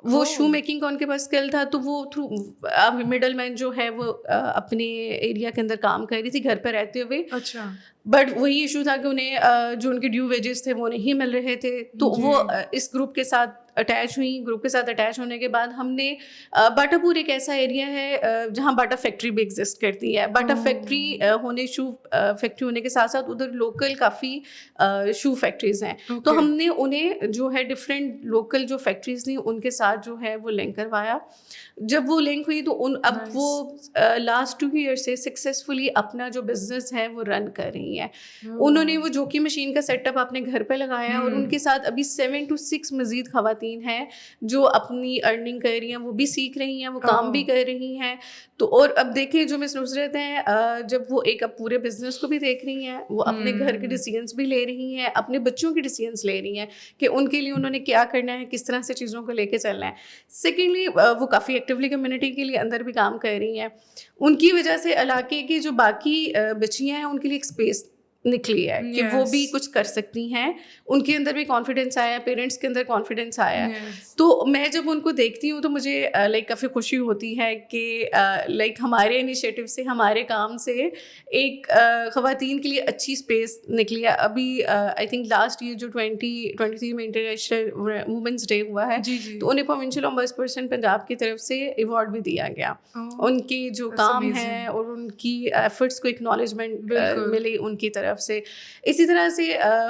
وہ شو میکنگ کا ان کے پاس اسکل تھا, تو وہ تھرو مڈل مین جو ہے وہ اپنے ایریا کے اندر کام کر رہی تھی گھر پہ رہتے ہوئے. اچھا. بٹ وہی ایشو تھا کہ انہیں جو ان کے ڈیو ویجز تھے وہ نہیں مل رہے تھے, تو وہ اس گروپ کے ساتھ اٹیچ ہوئیں. گروپ کے ساتھ اٹیچ ہونے کے بعد ہم نے باٹا پور ایک ایسا ایریا ہے جہاں باٹا فیکٹری بھی ایگزسٹ کرتی ہے. باٹا فیکٹری ہونے شو فیکٹری ہونے کے ساتھ ساتھ ادھر لوکل کافی شو فیکٹریز ہیں, تو ہم نے انہیں جو ہے ڈفرینٹ لوکل جو فیکٹریز تھیں ان کے ساتھ جو ہے وہ لنک کروایا. جب وہ لنک ہوئی تو اب وہ لاسٹ 2 ایئر سے سکسیزفلی اپنا جو بزنس ہے وہ رن کر رہی ہیں. انہوں نے وہ جوکی مشین کا سیٹ اپ اپنے گھر پہ لگایا, اور ان کے ساتھ ابھی 7 to 6 مزید خواتین ہیں جو اپنی ارننگ کر رہی ہیں, وہ بھی سیکھ رہی ہیں, وہ کام بھی کر رہی ہیں. تو اور اب دیکھیں جو مس نصرت ہیں, جب وہ ایک اب پورے بزنس کو بھی دیکھ رہی ہیں, وہ اپنے گھر کے ڈیسیژنس بھی لے رہی ہیں, اپنے بچوں کے ڈیسیژنس لے رہی ہیں کہ ان کے لیے انہوں نے کیا کرنا ہے, کس طرح سے چیزوں کو لے کے چلنا ہے. سیکنڈلی وہ کافی ایکٹیولی کمیونٹی کے لیے اندر بھی کام کر رہی ہیں. ان کی وجہ سے علاقے کی جو باقی بچیاں ہیں ان کے لیے ایک اسپیس نکلی ہے کہ وہ بھی کچھ کر سکتی ہیں. ان کے اندر بھی کانفیڈینس آیا, پیرنٹس کے اندر کانفیڈینس آیا. تو میں جب ان کو دیکھتی ہوں تو مجھے لائک کافی خوشی ہوتی ہے کہ لائک ہمارے انیشیٹو سے, ہمارے کام سے ایک خواتین کے لیے اچھی اسپیس نکلی ہے. ابھی آئی تھنک لاسٹ ایئر جو 2023 میں انٹرنیشنل وومنس ڈے ہوا ہے, تو انہیں پروونشل امبیڈس پرسن پنجاب کی طرف سے ایوارڈ بھی دیا گیا. ان کی جو کام ہے اور ان کی ایفرٹس کو اکنالجمنٹ ملی ان کی طرف سے. اسی طرح سے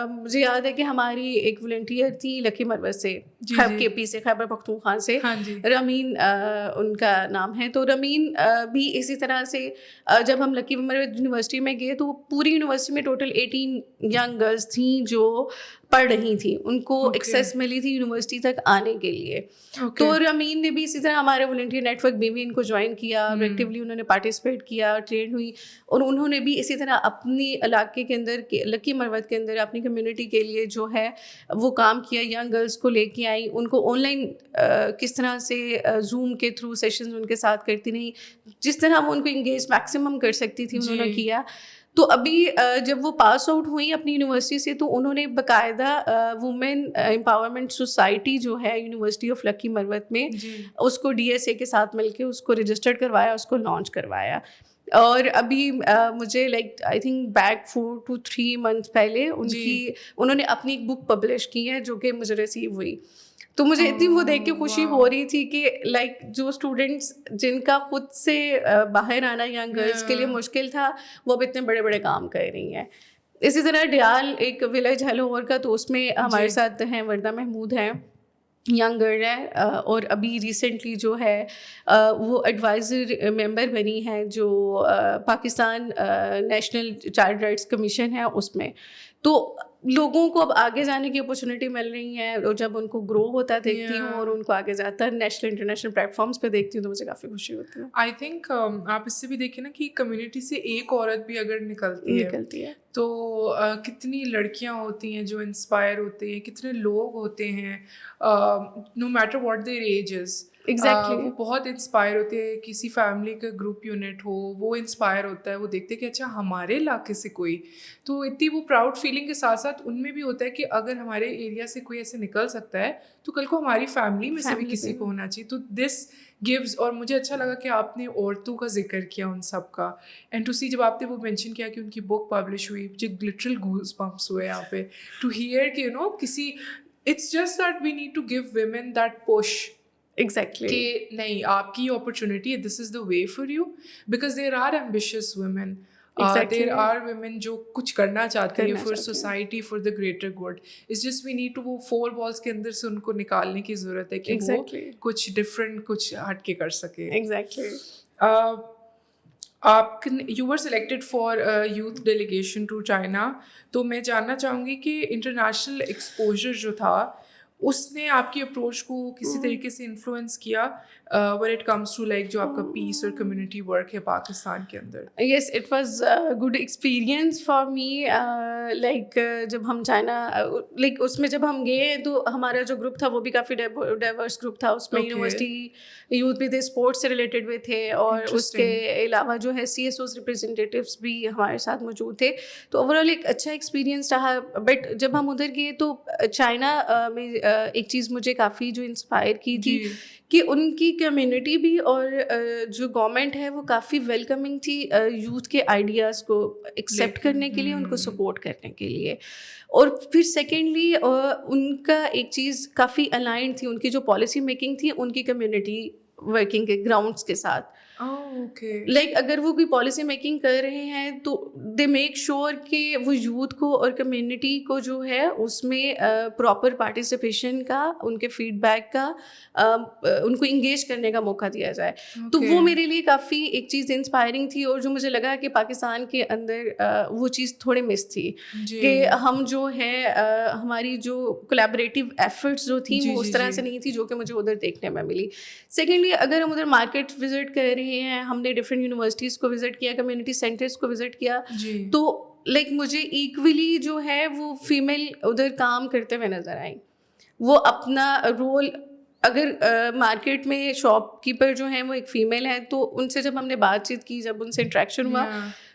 مجھے یاد ہے کہ ہماری ایک والنٹیئر تھی لکی مروت سے, KP سے, خیبر پختونخوا سے, رمین ان کا نام ہے. تو رمین بھی اسی طرح سے جب ہم لکی مروت یونیورسٹی میں گئے تو پوری یونیورسٹی میں ٹوٹل 18 ینگ گرلس تھیں جو پڑھ رہی تھیں, ان کو ایکسیس ملی تھی یونیورسٹی تک آنے کے لیے. تو رمین نے بھی اسی طرح ہمارے والنٹیئر نیٹ ورک بھی ان کو جوائن کیا, ایکٹیولی انہوں نے پارٹیسپیٹ کیا, ٹرین ہوئی, اور انہوں نے بھی اسی طرح اپنی علاقے کے اندر لکی مروت کے اندر اپنی کمیونٹی کے لیے جو ہے وہ کام کیا. ینگ گرلس کو لے کے آئیں, ان کو آن لائن کس طرح سے زوم کے تھرو سیشنز ان کے ساتھ کرتی رہیں, جس طرح وہ ان کو انگیج میکسیمم کر سکتی تھی انہوں نے کیا. تو ابھی جب وہ پاس آؤٹ ہوئیں اپنی یونیورسٹی سے تو انہوں نے باقاعدہ وومن امپاورمنٹ سوسائٹی جو ہے یونیورسٹی آف لکی مروت میں اس کو DSA کے ساتھ مل کے اس کو رجسٹرڈ کروایا, اس کو لانچ کروایا. اور ابھی مجھے like I think back 4 to 3 months پہلے انہوں نے اپنی ایک بک پبلش کی ہے جو کہ مجھے ریسیو ہوئی. تو مجھے اتنی وہ دیکھ کے خوشی ہو رہی تھی کہ لائک جو اسٹوڈنٹس جن کا خود سے باہر آنا ینگ گرلس کے لیے مشکل تھا وہ اب اتنے بڑے بڑے کام کر رہی ہیں. اسی طرح ڈیال ایک ولیج ہے لاہور کا, تو اس میں ہمارے ساتھ ہیں وردہ محمود ہیں, ینگ گرل ہے, اور ابھی ریسنٹلی جو ہے وہ ایڈوائزر ممبر بنی ہے جو Pakistan national child rights commission ہے اس میں. تو لوگوں کو اب آگے جانے کی اپرچونیٹی مل رہی ہے, اور جب ان کو گرو ہوتا دیکھتی ہوں اور ان کو آگے جاتا نیشنل انٹرنیشنل پلیٹ فارمس پہ دیکھتی ہوں تو مجھے کافی خوشی ہوتی ہے. آئی تھنک آپ اس سے بھی دیکھیں نا کہ کمیونٹی سے ایک عورت بھی اگر نکلتی ہے تو کتنی لڑکیاں ہوتی ہیں جو انسپائر ہوتے ہیں, کتنے لوگ ہوتے ہیں no matter what their age is, وہ بہت انسپائر ہوتے ہیں. کسی فیملی کا گروپ یونٹ ہو وہ انسپائر ہوتا ہے, وہ دیکھتے کہ اچھا ہمارے علاقے سے کوئی, تو اتنی وہ پراؤڈ فیلنگ کے ساتھ ساتھ ان میں بھی ہوتا ہے کہ اگر ہمارے ایریا سے کوئی ایسے نکل سکتا ہے تو کل کو ہماری فیملی میں سے بھی کسی کو ہونا چاہیے. تو دس گیوز, اور مجھے اچھا لگا کہ آپ نے عورتوں کا ذکر کیا ان سب کا, اینڈ ٹو سی جب آپ نے وہ مینشن کیا کہ ان کی بک پبلش ہوئی, مجھے لٹرل گوز بمپس ہوئے یہاں پہ ٹو ہیئر کہ یو نو کسی, it's just that we need to give women that push exactly کہ نہیں آپ کی اپرچونیٹی ہے, this is the way for you, because there are ambitious women, there are women جو کچھ کرنا چاہتی ہیں for society, for the greater good. It's just we need to وہ 4 walls کے اندر سے ان کو نکالنے کی ضرورت ہے کہ وہ کچھ ڈفرینٹ کچھ ہٹ کے کر سکے. ایگزیکٹلی. آپ you were selected for youth delegation to China, تو میں جاننا چاہوں گی کہ انٹرنیشنل ایکسپوجر جو تھا اس نے آپ کی اپروچ کو کسی طریقے سے انفلوئنس کیا when it comes to like جو آپ کا پیس اور کمیونٹی ورک ہے پاکستان کے اندر؟ Yes, it was good experience for me. Like جب ہم چائنا لائک اس میں جب ہم گئے تو ہمارا جو گروپ تھا وہ بھی کافی ڈائیورس گروپ تھا. اس میں یونیورسٹی یوتھ بھی تھے, اسپورٹس سے ریلیٹڈ بھی تھے, اور اس کے علاوہ جو ہے CSOs ریپرزینٹیوس بھی ہمارے ساتھ موجود تھے. تو اوور آل ایک اچھا ایکسپیرینس رہا. بٹ جب ہم ادھر گئے تو چائنا میں ایک چیز مجھے کافی جو انسپائر کی تھی کہ ان کی کمیونٹی بھی اور جو گورنمنٹ ہے وہ کافی ویلکمنگ تھی یوتھ کے آئیڈیاز کو ایکسیپٹ کرنے کے لیے, ان کو سپورٹ کرنے کے لیے. اور پھر سیکنڈلی ان کا ایک چیز کافی الائنڈ تھی, ان کی جو پالیسی میکنگ تھی ان کی کمیونٹی ورکنگ کے گراؤنڈس کے ساتھ. لائک اگر وہ کوئی پالیسی میکنگ کر رہے ہیں تو دے میک شیور کہ وہ یوتھ کو اور کمیونٹی کو جو ہے اس میں پراپر پارٹیسپیشن کا, ان کے فیڈ بیک کا, ان کو انگیج کرنے کا موقع دیا جائے. تو وہ میرے لیے کافی ایک چیز انسپائرنگ تھی, اور جو مجھے لگا کہ پاکستان کے اندر وہ چیز تھوڑی مس تھی کہ ہم جو ہے ہماری جو کولیبریٹیو ایفرٹس جو تھیں وہ اس طرح سے نہیں تھی جو کہ مجھے ادھر دیکھنے میں ملی. سیکنڈلی اگر ہم ادھر مارکیٹ وزٹ کر رہے ہیں, ہم نے ڈفرینٹ یونیورسٹیز کو وزٹ کیا, کمیونٹی سینٹرز کو وزٹ کیا, تو لائک مجھے ایکولی جو ہے وہ فیمیل ادھر کام کرتے ہوئے نظر آئیں. وہ اپنا رول, اگر مارکیٹ میں شاپ کیپر جو ہیں وہ ایک فیمیل ہیں تو ان سے جب ہم نے بات چیت کی, جب ان سے انٹریکشن ہوا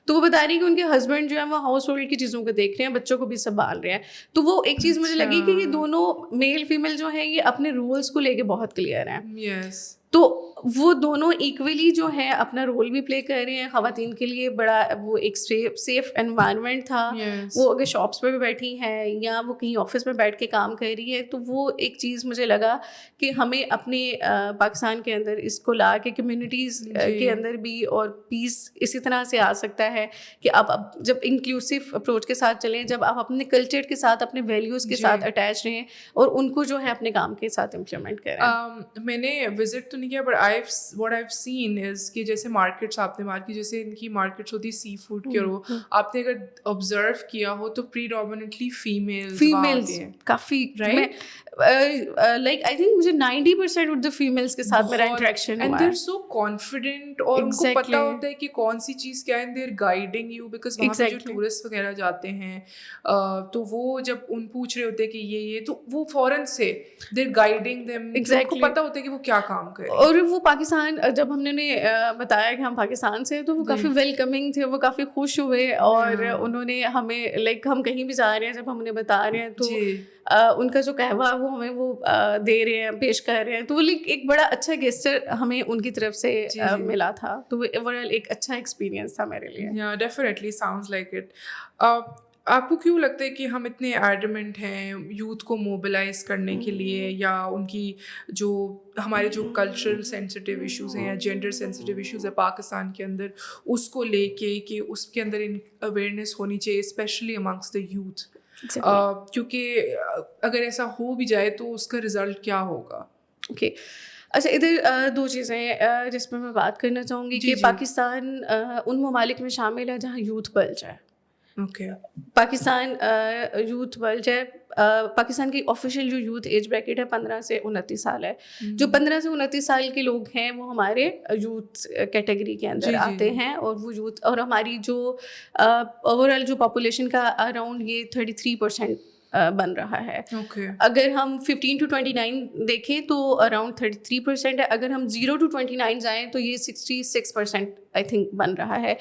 تو وہ بتا رہی کہ ان کے ہسبینڈ جو ہے وہ ہاؤس ہولڈ کی چیزوں کو دیکھ رہے ہیں, بچوں کو بھی سنبھال رہے ہیں. تو وہ ایک چیز مجھے لگی کہ یہ دونوں میل فیمیل جو ہیں یہ اپنے رولس کو لے کے بہت کلیئر ہیں. تو وہ دونوں ایکولی جو ہے اپنا رول بھی پلے کر رہے ہیں. خواتین کے لیے بڑا وہ ایک سیف انوائرمنٹ تھا. وہ اگر شاپس پہ بھی بیٹھی ہیں یا وہ کہیں آفس میں بیٹھ کے کام کر رہی ہے, تو وہ ایک چیز مجھے لگا کہ ہمیں اپنے پاکستان کے اندر اس کو لا کے کمیونٹیز کے اندر بھی, اور پیس اسی طرح سے آ سکتا ہے کہ آپ جب انکلوسیو اپروچ کے ساتھ چلیں, جب آپ اپنے کلچر کے ساتھ اپنے ویلیوز کے ساتھ اٹیچ رہیں اور ان کو جو ہے اپنے کام کے ساتھ امپلیمنٹ کریں. میں نے وزٹ تو نہیں کیا, but what I've seen is کہ جیسے مارکیٹس آپ نے بات کی, جیسے ان کی مارکیٹس ہوتی ہے سی فوڈ کی, اور آپ نے اگر آبزرو کیا ہو تو پریڈومیننٹلی فیمیلز کافی, رائٹ, لائک آئی تھنک مجھے 90% اردو فیمیلس کے ساتھ میرا انٹریکشن ہوا ہے. And they are so confident, اور ان کو پتہ ہوتا ہے کہ کون سی چیز کیا ہے, they are guiding you, because وہاں پہ جو ٹورسٹ وغیرہ جاتے ہیں تو وہ جب ان پوچھ رہے ہوتے ہیں کہ یہ تو وہ فوراً سے دے آر گائیڈنگ دیم, ان کو پتہ ہوتا ہے کہ وہ کیا کام کر کری. اور وہ پاکستان جب ہم نے بتایا کہ ہم پاکستان سے ہیں تو وہ کافی ویلکمنگ تھے, وہ کافی خوش ہوئے, اور انہوں نے ہمیں لائک ہم کہیں بھی جا رہے ہیں جب ہم انہیں بتا رہے ہیں تو ان کا جو قہوہ وہ ہمیں وہ دے رہے ہیں, پیش کر رہے ہیں, تو وہ ایک بڑا اچھا گیسچر ہمیں ان کی طرف سے ملا تھا. تو وہ اوورآل ایک اچھا ایکسپیرینس تھا میرے لیے. یا ڈیفینیٹلی ساؤنڈز لائک اٹ. آپ کو کیوں لگتا ہے کہ ہم اتنے ایڈمنٹ ہیں یوتھ کو موبلائز کرنے کے لیے, یا ان کی جو ہمارے جو کلچرل سینسٹیو ایشوز ہیں یا جینڈر سینسٹیو ایشوز ہیں پاکستان کے اندر, اس کو لے کے کہ اس کے اندر ان اویئرنیس ہونی چاہیے اسپیشلی امانگس دا یوتھ, کیونکہ اگر ایسا ہو بھی جائے تو اس کا رزلٹ کیا ہوگا؟ اوکے, اچھا ادھر دو چیزیں جس میں بات کرنا چاہوں گی کہ پاکستان ان ممالک میں شامل ہے جہاں یوتھ بلج ہے. اوکے, پاکستان یوتھ بلج ہے. پاکستان کی آفیشیل جو یوتھ ایج بریکٹ ہے 15 سے 29 سال ہے. جو 15 سے 29 سال کے لوگ ہیں وہ ہمارے یوتھ کیٹیگری کے اندر آتے ہیں, اور وہ یوتھ اور ہماری جو اوور آل جو پاپولیشن کا اراؤنڈ یہ 33% بن رہا ہے. اگر ہم 15 to 29 دیکھیں تو اراؤنڈ 33% ہے. اگر ہم 0 to 29 جائیں تو یہ 66% آئی تھنک بن رہا ہے.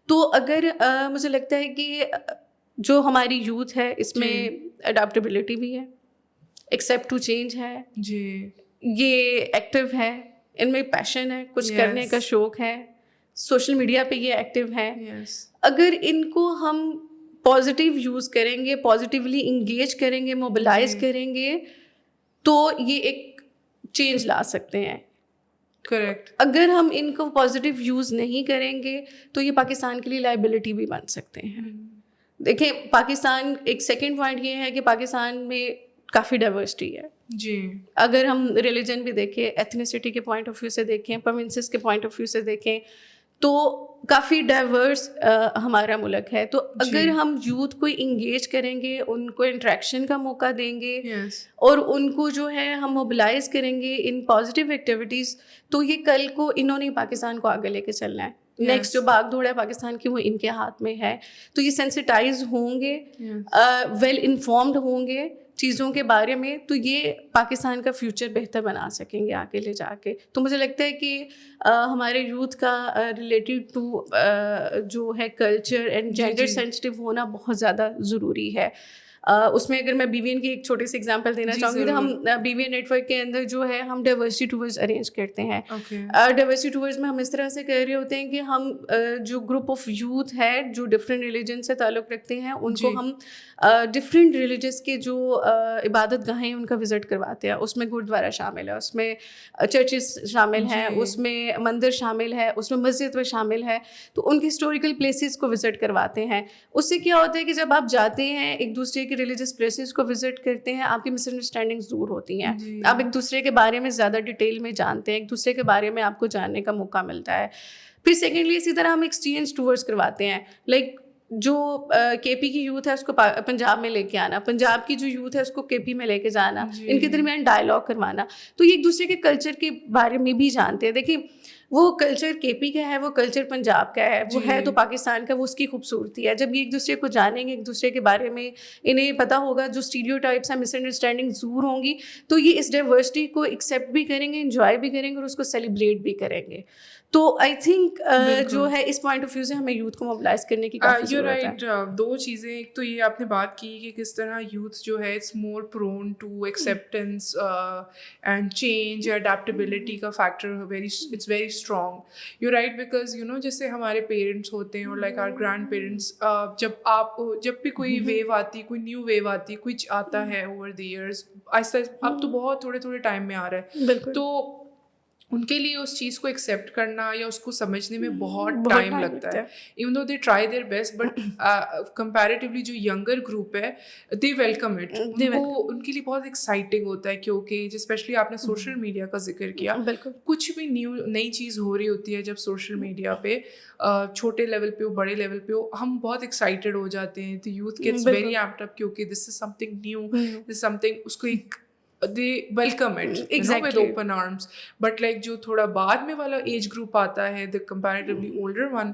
تو اگر مجھے لگتا ہے کہ جو ہماری یوتھ ہے اس میں اڈاپٹیبلٹی بھی ہے, ایکسیپٹ ٹو چینج ہے, یہ ایکٹیو ہے, ان میں پیشن ہے, کچھ کرنے کا شوق ہے, سوشل میڈیا پہ یہ ایکٹیو ہے. اگر ان کو ہم پازیٹیو یوز کریں گے, پازیٹیولی انگیج کریں گے, موبلائز کریں گے, تو یہ ایک چینج لا سکتے ہیں. کریکٹ. اگر ہم ان کو پازیٹیو یوز نہیں کریں گے تو یہ پاکستان کے لیے لائبلٹی بھی بن سکتے ہیں. دیکھیں پاکستان, ایک سیکنڈ پوائنٹ یہ ہے کہ پاکستان میں کافی ڈائیورسٹی ہے. جی, اگر ہم ریلیجن بھی دیکھیں, ایتھنیسٹی کے پوائنٹ آف ویو سے دیکھیں, پروونسز کے پوائنٹ آف ویو سے دیکھیں, تو کافی ڈائیورس ہمارا ملک ہے. تو اگر ہم یوتھ کو انگیج کریں گے, ان کو انٹریکشن کا موقع دیں گے, اور ان کو جو ہے ہم موبلائز کریں گے ان پازیٹیو ایکٹیویٹیز, تو یہ کل کو انہوں نے پاکستان کو آگے لے کے چلنا ہے. نیکسٹ جو بھاگ دوڑ ہے پاکستان کی وہ ان کے ہاتھ میں ہے. تو یہ سینسٹائز ہوں گے, ویل انفارمڈ ہوں گے چیزوں کے بارے میں, تو یہ پاکستان کا فیوچر بہتر بنا سکیں گے آگے لے جا کے. تو مجھے لگتا ہے کہ ہمارے یوتھ کا ریلیٹڈ ٹو جو ہے کلچر اینڈ جینڈر سینسٹیو ہونا بہت زیادہ ضروری ہے. اس میں اگر میں بی وی این کی ایک چھوٹی سی ایگزامپل دینا چاہوں گی تو ہم B V N network کے اندر جو ہے ہم ڈائیورسٹی ٹورز ارینج کرتے ہیں. ڈائیورسٹی ٹورز میں ہم اس طرح سے کر رہے ہوتے ہیں کہ ہم جو گروپ آف یوتھ ہے جو ڈفرینٹ ریلیجن سے تعلق رکھتے ہیں ان کو ہم ڈفرینٹ ریلیجس کے جو عبادت گاہیں ان کا وزٹ کرواتے ہیں. اس میں گرودوارا شامل ہے, اس میں چرچز شامل ہیں, اس میں مندر شامل ہے, اس میں مسجد میں شامل ہے. تو ان کے ہسٹوریکل پلیسز کو وزٹ کرواتے ہیں. اس سے کیا ہوتا ہے کہ جب آپ جاتے ہیں ایک دوسرے کے ریلیجس پلیسز کو وزٹ کرتے ہیں, آپ کی مس انڈرسٹینڈنگز دور ہوتی ہیں, آپ ایک دوسرے کے بارے میں زیادہ ڈیٹیل میں جانتے ہیں, ایک دوسرے کے بارے میں آپ کو جاننے کا موقع ملتا ہے. پھر سیکنڈلی اسی طرح ہم ایکسچینج ٹورز کرواتے ہیں, لائک جو کے پی کی یوتھ ہے اس کو پنجاب میں لے کے آنا, پنجاب کی جو یوتھ ہے اس کو کے پی میں لے کے جانا, ان کے درمیان ڈائلاگ کروانا. تو یہ ایک دوسرے کے کلچر کے بارے میں بھی جانتے ہیں. دیکھیں وہ کلچر کے پی کا ہے, وہ کلچر پنجاب کا ہے, وہ ہے تو پاکستان کا, وہ اس کی خوبصورتی ہے. جب یہ ایک دوسرے کو جانیں گے, ایک دوسرے کے بارے میں انہیں پتہ ہوگا, جو اسٹیریوٹائپس ہیں, مس انڈرسٹینڈنگ دور ہوں گی, تو یہ اس ڈائیورسٹی کو ایکسیپٹ بھی کریں گے, انجوائے بھی کریں گے, اور اس کو سیلیبریٹ بھی کریں گے. تو آئی تھنک جو ہے اس پوائنٹ آف ویو سے ہمیں یوتھ کو موبلائز کرنے کی کافی ضرورت ہے. دو چیزیں, ایک تو یہ آپ نے بات کی کہ کس طرح یوتھ جو ہے it's more prone to acceptance and change, adaptability کا factor it's very strong. You right, because you know جیسے ہمارے پیرنٹس ہوتے ہیں اور لائک آر گرینڈ پیرنٹس, جب بھی کوئی ویو آتی, کوئی نیو ویو آتی, کچھ آتا ہے اوور دی ایئرس, آہستہ اب تو بہت تھوڑے ٹائم میں آ رہا ہے, تو ان کے لیے اس چیز کو ایکسیپٹ کرنا یا اس کو سمجھنے میں بہت ٹائم لگتا ہے. Even though they try their best, but comparatively جو ینگر گروپ ہے دے ویلکم اٹ. ان کے لیے بہت ایکسائٹنگ ہوتا ہے, کیونکہ اسپیشلی آپ نے سوشل میڈیا کا ذکر کیا, کچھ بھی نئی چیز ہو رہی ہوتی ہے جب سوشل میڈیا پہ, چھوٹے لیول پہ ہو, بڑے لیول پہ ہو, ہم بہت ایکسائٹیڈ ہو جاتے ہیں. تو یوتھ گیٹس ویری ایمپڈ اپ, کیونکہ دس از سم تھنگ نیو, دس از سم تھنگ, اس کو ایک they welcome it with open arms. But like جو تھوڑا بعد میں والا ایج گروپ آتا ہے, the comparatively older one,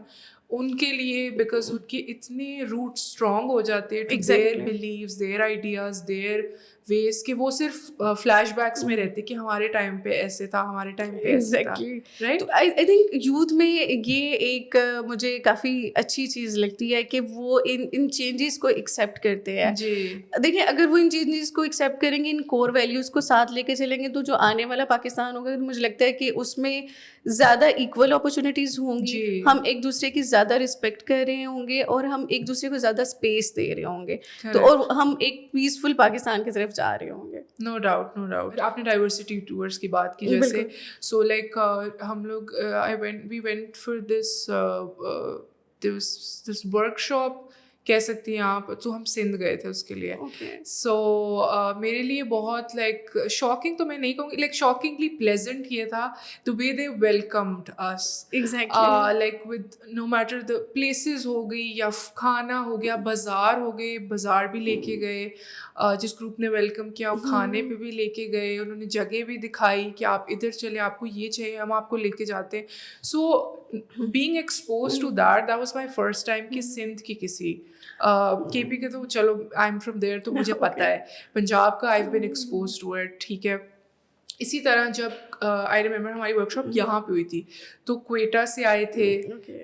ان کے لیے بیکاز ان کے اتنے روٹ اسٹرانگ ہو جاتے ہیں to their beliefs their ideas their ways کہ وہ صرف فلیش بیکس میں رہتے کہ ہمارے ٹائم پہ ایسے تھا, ہمارے ٹائم پہ ایسے تھا, رائٹ. آئی تھنک یوتھ میں یہ ایک مجھے کافی اچھی چیز لگتی ہے کہ وہ ان چینجز کو ایکسیپٹ کرتے ہیں. جی دیکھیں اگر وہ ان چینجز کو ایکسیپٹ کریں گے, ان کور ویلیوز کو ساتھ لے کے چلیں گے, تو جو آنے والا پاکستان ہوگا مجھے لگتا ہے کہ اس میں زیادہ ایکول اپرچونیٹیز ہوں گی, ہم ایک دوسرے کی زیادہ رسپیکٹ کر رہے ہوں گے اور ہم ایک دوسرے کو زیادہ اسپیس دے رہے ہوں گے, تو اور ہم ایک پیسفل پاکستان کی طرف جا رہے ہوں گے. No doubt, no doubt. آپ نے ڈائیورسٹی ٹورس کی بات کی جیسے, سو لائک ہم لوگ we went for this workshop کہہ سکتی ہیں آپ, تو ہم سندھ گئے تھے اس کے لیے. سو میرے لیے بہت لائک شاکنگ تو میں نہیں کہوں گی, لائک شاکنگلی پلیزنٹ یہ تھا the way they welcomed us. Like with no matter the places ہو گئی یا کھانا ہو گیا, بازار ہو گئے, بازار بھی لے کے گئے, جس گروپ نے ویلکم کیا وہ کھانے پہ بھی لے کے گئے, انہوں نے جگہ بھی دکھائی کہ آپ ادھر چلے, آپ کو یہ چاہیے ہم آپ کو لے کے جاتے ہیں. سو being exposed to that was my first time کہ سندھ کی کسی کے پی کے تو چلو آئی ایم فرام دیئر تو مجھے پتہ ہے, پنجاب کا I have been expose to it, ٹھیک ہے. اسی طرح جب آئی ریمبر ہماری ورک شاپ یہاں پہ ہوئی تھی تو کوئٹہ سے آئے تھے,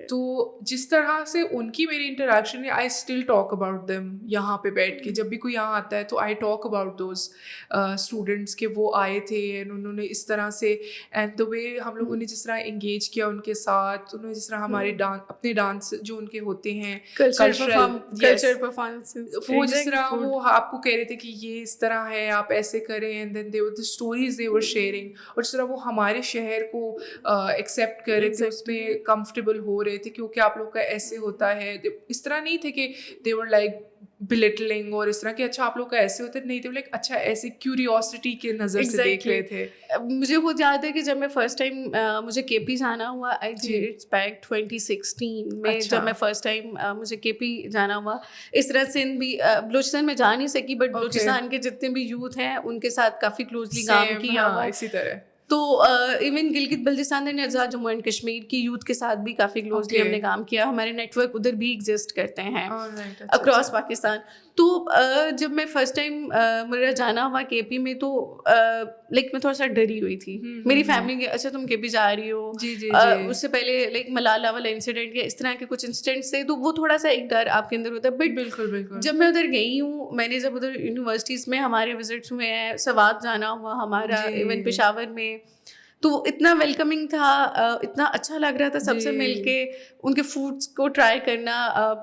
تو جس طرح سے ان کی میری انٹریکشن ہے, I still talk about them یہاں پہ بیٹھ کے. جب بھی کوئی یہاں آتا ہے تو I talk about those students کہ وہ آئے تھے اینڈ انہوں نے اس طرح سے, اینڈ دا وے ہم لوگوں نے جس طرح انگیج کیا ان کے ساتھ, انہوں نے جس طرح ہمارے اپنے ڈانس جو ان کے ہوتے ہیں کلچرل پرفارمنس, وہ جس طرح وہ آپ کو کہہ رہے تھے کہ یہ اس طرح ہے آپ ایسے کریں, and then the stories they were sharing, اور جس طرح وہ ہمارے شہر کو ایکسیپٹ کر رہے تھے, اس میں کمفرٹیبل ہو رہے تھے کیونکہ آپ لوگ کا ایسے ہوتا ہے. اس طرح نہیں تھے کہ they were like بلٹلنگ اور اس طرح کہ اچھا آپ لوگ کا ایسے ہوتے نہیں تھے, لائک اچھا ایسے کیوریوسٹی کے نظر سے دیکھ رہے تھے. مجھے خود یاد ہے کہ جب میں فرسٹ ٹائم مجھے کے پی جانا ہوا, آئی تھنک اٹس بیک 2016 میں, جب میں فرسٹ ٹائم مجھے کے پی جانا ہوا, اس طرح سندھ بھی, بلوچستان میں جا نہیں سکی بٹ بلوچستان کے جتنے بھی یوتھ ہیں ان کے ساتھ کافی کلوزلی کام کیا ہوا. اسی طرح تو even Gilgit Baltistan and Azad Jammu and Kashmir کی یوتھ کے ساتھ بھی کافی کلوزلی ہم نے کام کیا. ہمارے نیٹ ورک ادھر بھی ایگزسٹ کرتے ہیں اکراس پاکستان. تو جب میں فرسٹ ٹائم میرا جانا ہوا کے پی میں, تو لائک میں تھوڑا سا ڈری ہوئی تھی. میری فیملی کہ اچھا تم کے پی جا رہی ہو, اس سے پہلے لائک ملالا والا انسیڈنٹ یا اس طرح کے کچھ انسیڈنٹس تھے, تو وہ تھوڑا سا ایک ڈر آپ کے اندر ہوتا ہے. بٹ بالکل جب میں ادھر گئی ہوں, میں نے جب ادھر یونیورسٹیز میں ہمارے وزٹس ہوئے ہیں, سوات جانا ہوا ہمارا, ایون پشاور میں, تو اتنا ویلکمنگ تھا, اتنا اچھا لگ رہا تھا سب سے مل کے, ان کے فوڈس کو ٹرائی کرنا,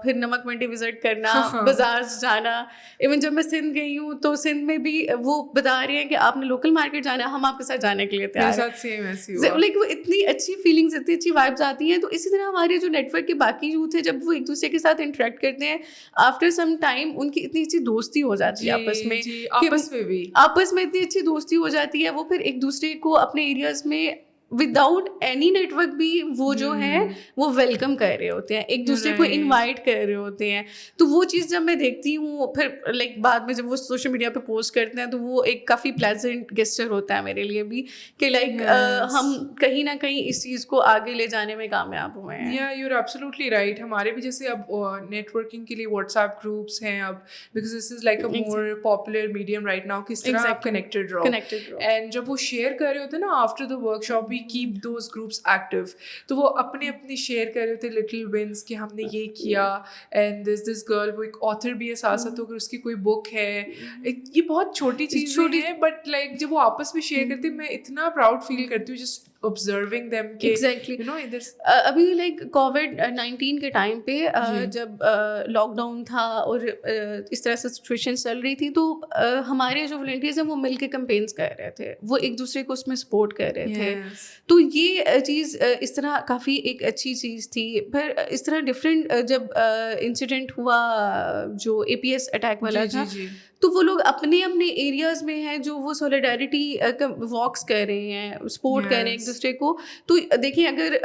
پھر نمک منڈی وزٹ کرنا, بازار جانا. ایون جب میں سندھ گئی ہوں تو سندھ میں بھی وہ بتا رہے ہیں کہ آپ نے لوکل مارکیٹ جانا ہے, ہم آپ کے ساتھ جانے کے لیے تیار ہیں. لائک وہ اتنی اچھی فیلنگس, اتنی اچھی وائبس آتی ہیں. تو اسی طرح ہمارے جو نیٹ ورک کے باقی یوتھ ہیں, جب وہ ایک دوسرے کے ساتھ انٹریکٹ کرتے ہیں, آفٹر سم ٹائم ان کی اتنی اچھی دوستی ہو جاتی ہے آپس میں, آپس میں اتنی اچھی دوستی ہو جاتی ہے, وہ پھر ایک دوسرے کو اپنے ایریاز میں وداؤٹ اینی نیٹ ورک بھی وہ جو ہے وہ ویلکم کر رہے ہوتے ہیں, ایک دوسرے کو انوائٹ کر رہے ہوتے ہیں. تو وہ چیز جب میں دیکھتی ہوں, پھر لائک بعد میں جب وہ سوشل میڈیا پہ پوسٹ کرتے ہیں, تو وہ ایک کافی پلیزنٹ گیسچر ہوتا ہے میرے لیے بھی, کہ لائک ہم کہیں نہ کہیں اس چیز کو آگے لے جانے میں کامیاب ہوئے ہیں. یا یو آر ایبسلیوٹلی رائٹ. ہمارے بھی جیسے اب نیٹ ورکنگ کے لیے واٹس ایپ گروپس ہیں اب, because this is like a more popular medium right now, کس طرح آپ کنیکٹڈ رہو. اینڈ جب وہ شیئر کر رہے ہوتے ہیں نا after the workshop, we keep those groups active, تو وہ اپنے اپنی شیئر کر رہے ہوتے لٹل ونس کہ ہم نے یہ کیا. اینڈ دس گرل, وہ ایک آتھر بھی ہے ساتھ ساتھ, تو اگر اس کی کوئی بک ہے, یہ بہت چھوٹی چیز ہے, بٹ لائک جب وہ آپس میں شیئر کرتے ہیں, میں اتنا پراؤڈ فیل کرتی ہوں just observing them. Exactly. You know, ابھی لائک کووڈ-19 کے ٹائم پہ جب لاک ڈاؤن تھا اور اس طرح سے سچویشن چل رہی تھی, تو ہمارے جو والنٹیئرز ہیں وہ مل کے کمپینس کر رہے تھے, وہ ایک دوسرے کو اس میں سپورٹ کر رہے تھے. تو یہ چیز اس طرح کافی ایک اچھی چیز تھی. پھر اس طرح ڈفرینٹ جب انسیڈنٹ ہوا جو اے پی ایس اٹیک والا تھا, تو وہ لوگ اپنے اپنے ایریاز میں ہیں جو وہ سولیڈیرٹی واکس کر رہے ہیں, سپورٹ کر رہے ہیں ایک دوسرے کو. تو دیکھیں اگر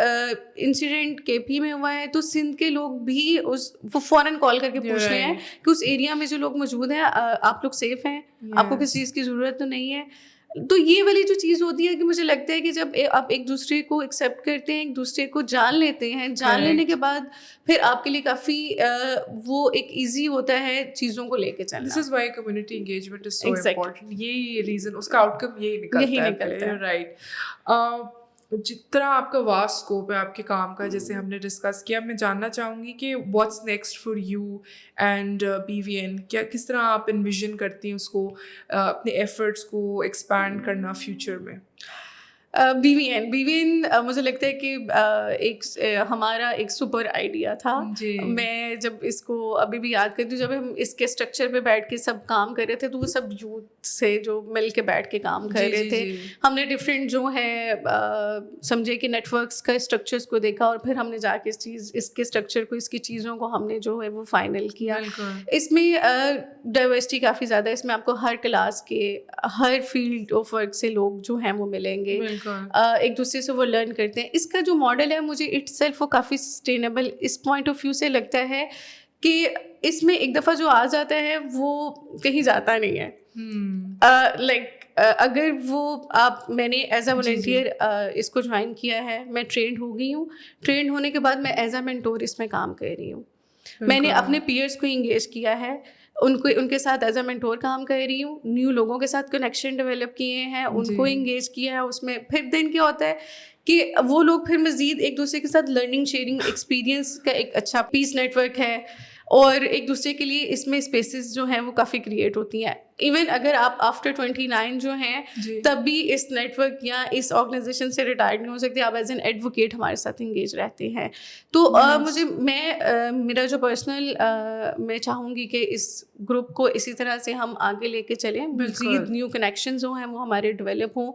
انسیڈنٹ کے پی میں ہوا ہے, تو سندھ کے لوگ بھی وہ فوراً کال کر کے پوچھ رہے ہیں کہ اس ایریا میں جو لوگ موجود ہیں آپ لوگ سیف ہیں, آپ کو کسی چیز کی ضرورت تو نہیں ہے. تو یہ والی جو چیز ہوتی ہے کہ مجھے لگتا ہے کہ جب آپ ایک دوسرے کو ایکسیپٹ کرتے ہیں, ایک دوسرے کو جان لیتے ہیں, جان لینے کے بعد پھر آپ کے لیے کافی وہ ایک ایزی ہوتا ہے چیزوں کو لے کے چلنا. This is why community engagement is so important. یہی ریزن, اس کا آؤٹ کم یہی نکلتا ہے. رائٹ. جس طرح آپ کا واسٹ اسکوپ ہے آپ کے کام کا, جیسے ہم نے ڈسکس کیا, میں جاننا چاہوں گی کہ what's next for you and BVN, کیا کس طرح آپ انویژن کرتی ہیں اس کو, اپنے ایفرٹس کو ایکسپینڈ کرنا فیوچر میں؟ BVN مجھے لگتا ہے کہ ایک ہمارا ایک سپر آئیڈیا تھا. میں جب اس کو ابھی بھی یاد کرتی ہوں, جب ہم اس کے اسٹرکچر پہ بیٹھ کے سب کام کر رہے تھے تو وہ سب یوتھ سے جو مل کے بیٹھ کے کام کر رہے تھے. ہم نے ڈفرینٹ جو ہے سمجھے کہ نیٹ ورکس کا اسٹرکچرس کو دیکھا, اور پھر ہم نے جا کے اس کے اسٹرکچر کو, اس کی چیزوں کو ہم نے جو ہے وہ فائنل کیا. اس میں ڈائیورسٹی کافی زیادہ ہے, اس میں آپ کو ہر کلاس کے, ہر فیلڈ آف ورک سے لوگ جو ہیں وہ ملیں گے, ایک دوسرے سے وہ لرن کرتے ہیں. اس کا جو ماڈل ہے مجھے اٹ سیلف وہ کافی سسٹینیبل اس پوائنٹ آف ویو سے لگتا ہے کہ اس میں ایک دفعہ جو آ جاتا ہے وہ کہیں جاتا نہیں ہے. لائک اگر وہ میں نے ایز اے والنٹیئر اس کو جوائن کیا ہے, میں ٹرینڈ ہو گئی ہوں, ٹرینڈ ہونے کے بعد میں ایز اے مینٹور اس میں کام کر رہی ہوں. میں نے اپنے پیئرس کو انگیج کیا ہے, ان کے ساتھ ایز اے مینٹور کام کر رہی ہوں, نیو لوگوں کے ساتھ کنیکشن ڈیولپ کیے ہیں, ان کو انگیج کیا ہے اس میں. پھر دن کیا ہوتا ہے کہ وہ لوگ پھر مزید ایک دوسرے کے ساتھ لرننگ شیئرنگ ایکسپیرینس کا ایک اچھا پیس نیٹ ورک ہے, اور ایک دوسرے کے لیے اس میں اسپیسیز جو ہیں وہ کافی کریٹ ہوتی ہیں. ایون اگر آپ آفٹر 29 جو ہیں تب بھی اس نیٹ ورک یا اس آرگنائزیشن سے ریٹائرڈ نہیں ہو سکتے, آپ ایز این ایڈوکیٹ ہمارے ساتھ انگیج رہتے ہیں. تو مجھے میرا جو پرسنل میں چاہوں گی کہ اس گروپ کو اسی طرح سے ہم آگے لے کے چلیں, مزید نیو کنیکشنز جو ہیں وہ ہمارے ڈیولپ ہوں,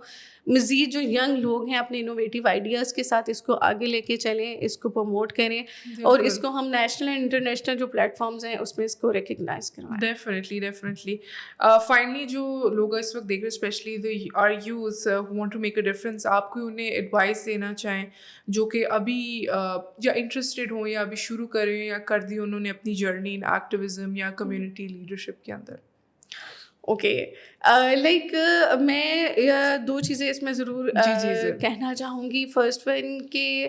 مزید جو ینگ لوگ ہیں اپنے انوویٹیو آئیڈیاز کے ساتھ اس کو آگے لے کے چلیں, اس کو پروموٹ کریں, اور اس کو ہم نیشنل اینڈ انٹرنیشنل جو پلیٹ فارمز ہیں اس میں اس کو ریکگنائز کروائیں. ڈیفینیٹلی. فائنلی جو لوگ اس وقت دیکھ رہے ہیں, especially our youths who want to make a difference, آپ کو انہیں ایڈوائس دینا چاہیں جو کہ ابھی یا انٹرسٹیڈ ہوں یا ابھی شروع کریں یا کر دی انہوں نے اپنی جرنی ان ایکٹیویزم یا کمیونٹی لیڈرشپ کے اندر؟ اوکے, لائک میں دو چیزیں اس میں ضرور کہنا چاہوں گی. فرسٹ ون کہ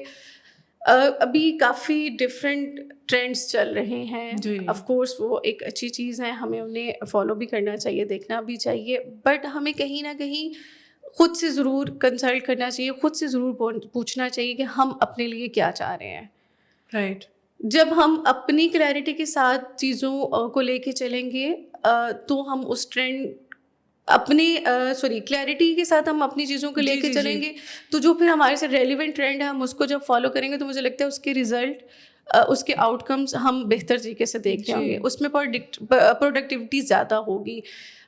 ابھی کافی ڈفرینٹ ٹرینڈس چل رہے ہیں. آف کورس وہ ایک اچھی چیز ہے, ہمیں انہیں فالو بھی کرنا چاہیے, دیکھنا بھی چاہیے, بٹ ہمیں کہیں نہ کہیں خود سے ضرور کنسلٹ کرنا چاہیے, خود سے ضرور پوچھنا چاہیے کہ ہم اپنے لیے کیا چاہ رہے ہیں. رائٹ. جب ہم اپنی کلیئرٹی کے ساتھ چیزوں کو لے کے چلیں گے تو ہم اس ٹرینڈ اپنی کلیئرٹی کے ساتھ ہم اپنی چیزوں کو لے کے چلیں گے, تو جو پھر ہمارے سے ریلیونٹ ٹرینڈ ہے ہم اس کو جب فالو کریں گے تو مجھے لگتا ہے اس کے ریزلٹ, اس کے آؤٹ کمس ہم بہتر طریقے سے دیکھتے ہوں گے, اس میں پروڈکٹیوٹی زیادہ ہوگی.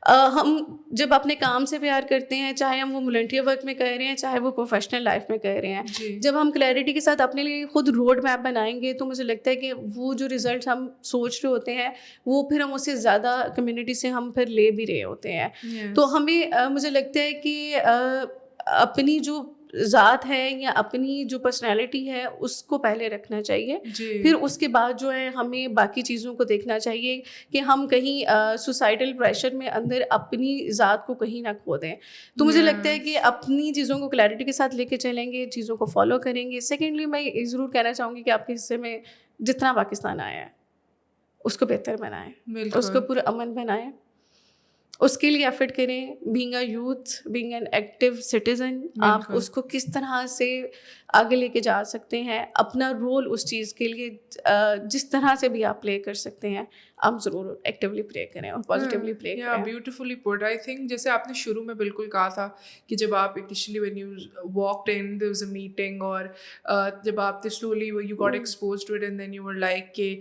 ہم جب اپنے کام سے پیار کرتے ہیں, چاہے ہم وہ والنٹیئر ورک میں کر رہے ہیں, چاہے وہ پروفیشنل لائف میں کر رہے ہیں, جب ہم کلیئرٹی کے ساتھ اپنے لیے خود روڈ میپ بنائیں گے تو مجھے لگتا ہے کہ وہ جو ریزلٹس ہم سوچ رہے ہوتے ہیں وہ پھر ہم اس سے زیادہ کمیونٹی سے ہم پھر لے بھی رہے ہوتے ہیں. تو ہمیں مجھے لگتا ہے کہ اپنی جو ذات ہے یا اپنی جو پرسنالٹی ہے اس کو پہلے رکھنا چاہیے, پھر اس کے بعد جو ہے ہمیں باقی چیزوں کو دیکھنا چاہیے کہ ہم کہیں سوسائٹل پریشر میں اندر اپنی ذات کو کہیں نہ کھو دیں. تو مجھے لگتا ہے کہ اپنی چیزوں کو کلیئرٹی کے ساتھ لے کے چلیں گے, چیزوں کو فالو کریں گے. سیکنڈلی میں یہ ضرور کہنا چاہوں گی کہ آپ کے حصے میں جتنا پاکستان آیا ہے اس کو بہتر بنائیں, اس کو پورا امن بنائیں, اس کے لیے ایفرٹ کریں. Being a youth, being an active citizen, آپ اس کو کس طرح سے آگے لے کے جا سکتے ہیں, اپنا رول اس چیز کے لیے جس طرح سے بھی آپ پلے کر سکتے ہیں آپ ضرور ایکٹیولی پلے کریں اور پازیٹیولی پلے کریں. Beautifully put. آئی تھنک جیسے آپ نے شروع میں بالکل کہا تھا کہ جب آپ initially when you walked in there was a meeting, اور جب آپ slowly you got exposed to it and then you were like کہ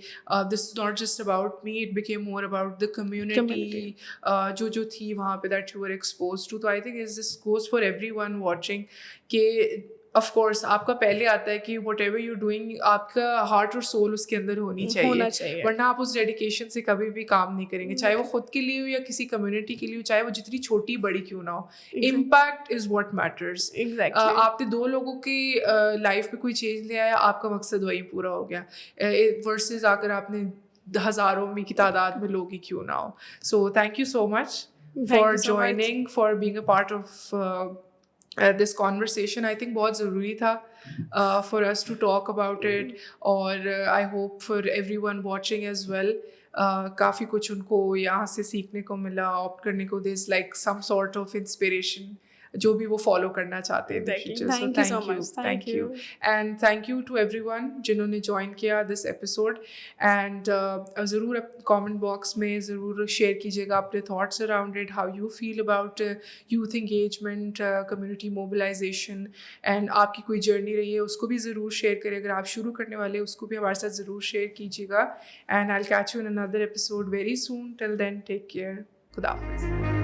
this is not just about me, it became more about the community جو تھی وہاں پہ that you were expose to. تو I think this goes for everyone watching کہ of course آپ کا پہلے آتا ہے کہ وٹ ایور یو ڈوئنگ آپ کا ہارٹ اور سول اس کے اندر ہونی چاہیے, ورنہ آپ اس ڈیڈیکیشن سے کبھی بھی کام نہیں کریں گے, چاہے وہ خود کے لیے ہو یا کسی کمیونٹی کے لیے ہو, چاہے وہ جتنی چھوٹی بڑی کیوں نہ ہو. Impact is what matters. آپ نے 2 لوگوں کی لائف میں کوئی چینج لے آیا, آپ کا مقصد وہی پورا ہو گیا, ورسز آ کر آپ نے ہزاروں میں کی تعداد میں لوگ ہی کیوں نہ ہو. So thank you so much. for you so much. joining, for being a part of this conversation. I think بہت ضروری تھا for us to talk about it, اور I hope for everyone watching as well. کافی کچھ ان کو یہاں سے سیکھنے کو ملا, آپٹ کرنے کو, there is like some sort of inspiration جو بھی وہ فالو کرنا چاہتے ہیں. Thank you so much. Thank you and thank you to everyone جنہوں نے جوائن کیا دس ایپیسوڈ. اینڈ ضرور کامنٹ باکس میں ضرور شیئر کیجیے گا اپنے thoughts around it, how you feel about youth engagement, community mobilisation, and آپ کی کوئی جرنی رہی ہے اس کو بھی ضرور شیئر کریں. اگر آپ شروع کرنے والے اس کو بھی ہمارے ساتھ ضرور شیئر کیجیے گا. And I will catch you in another episode very soon. Till then, take care. خدا حافظ.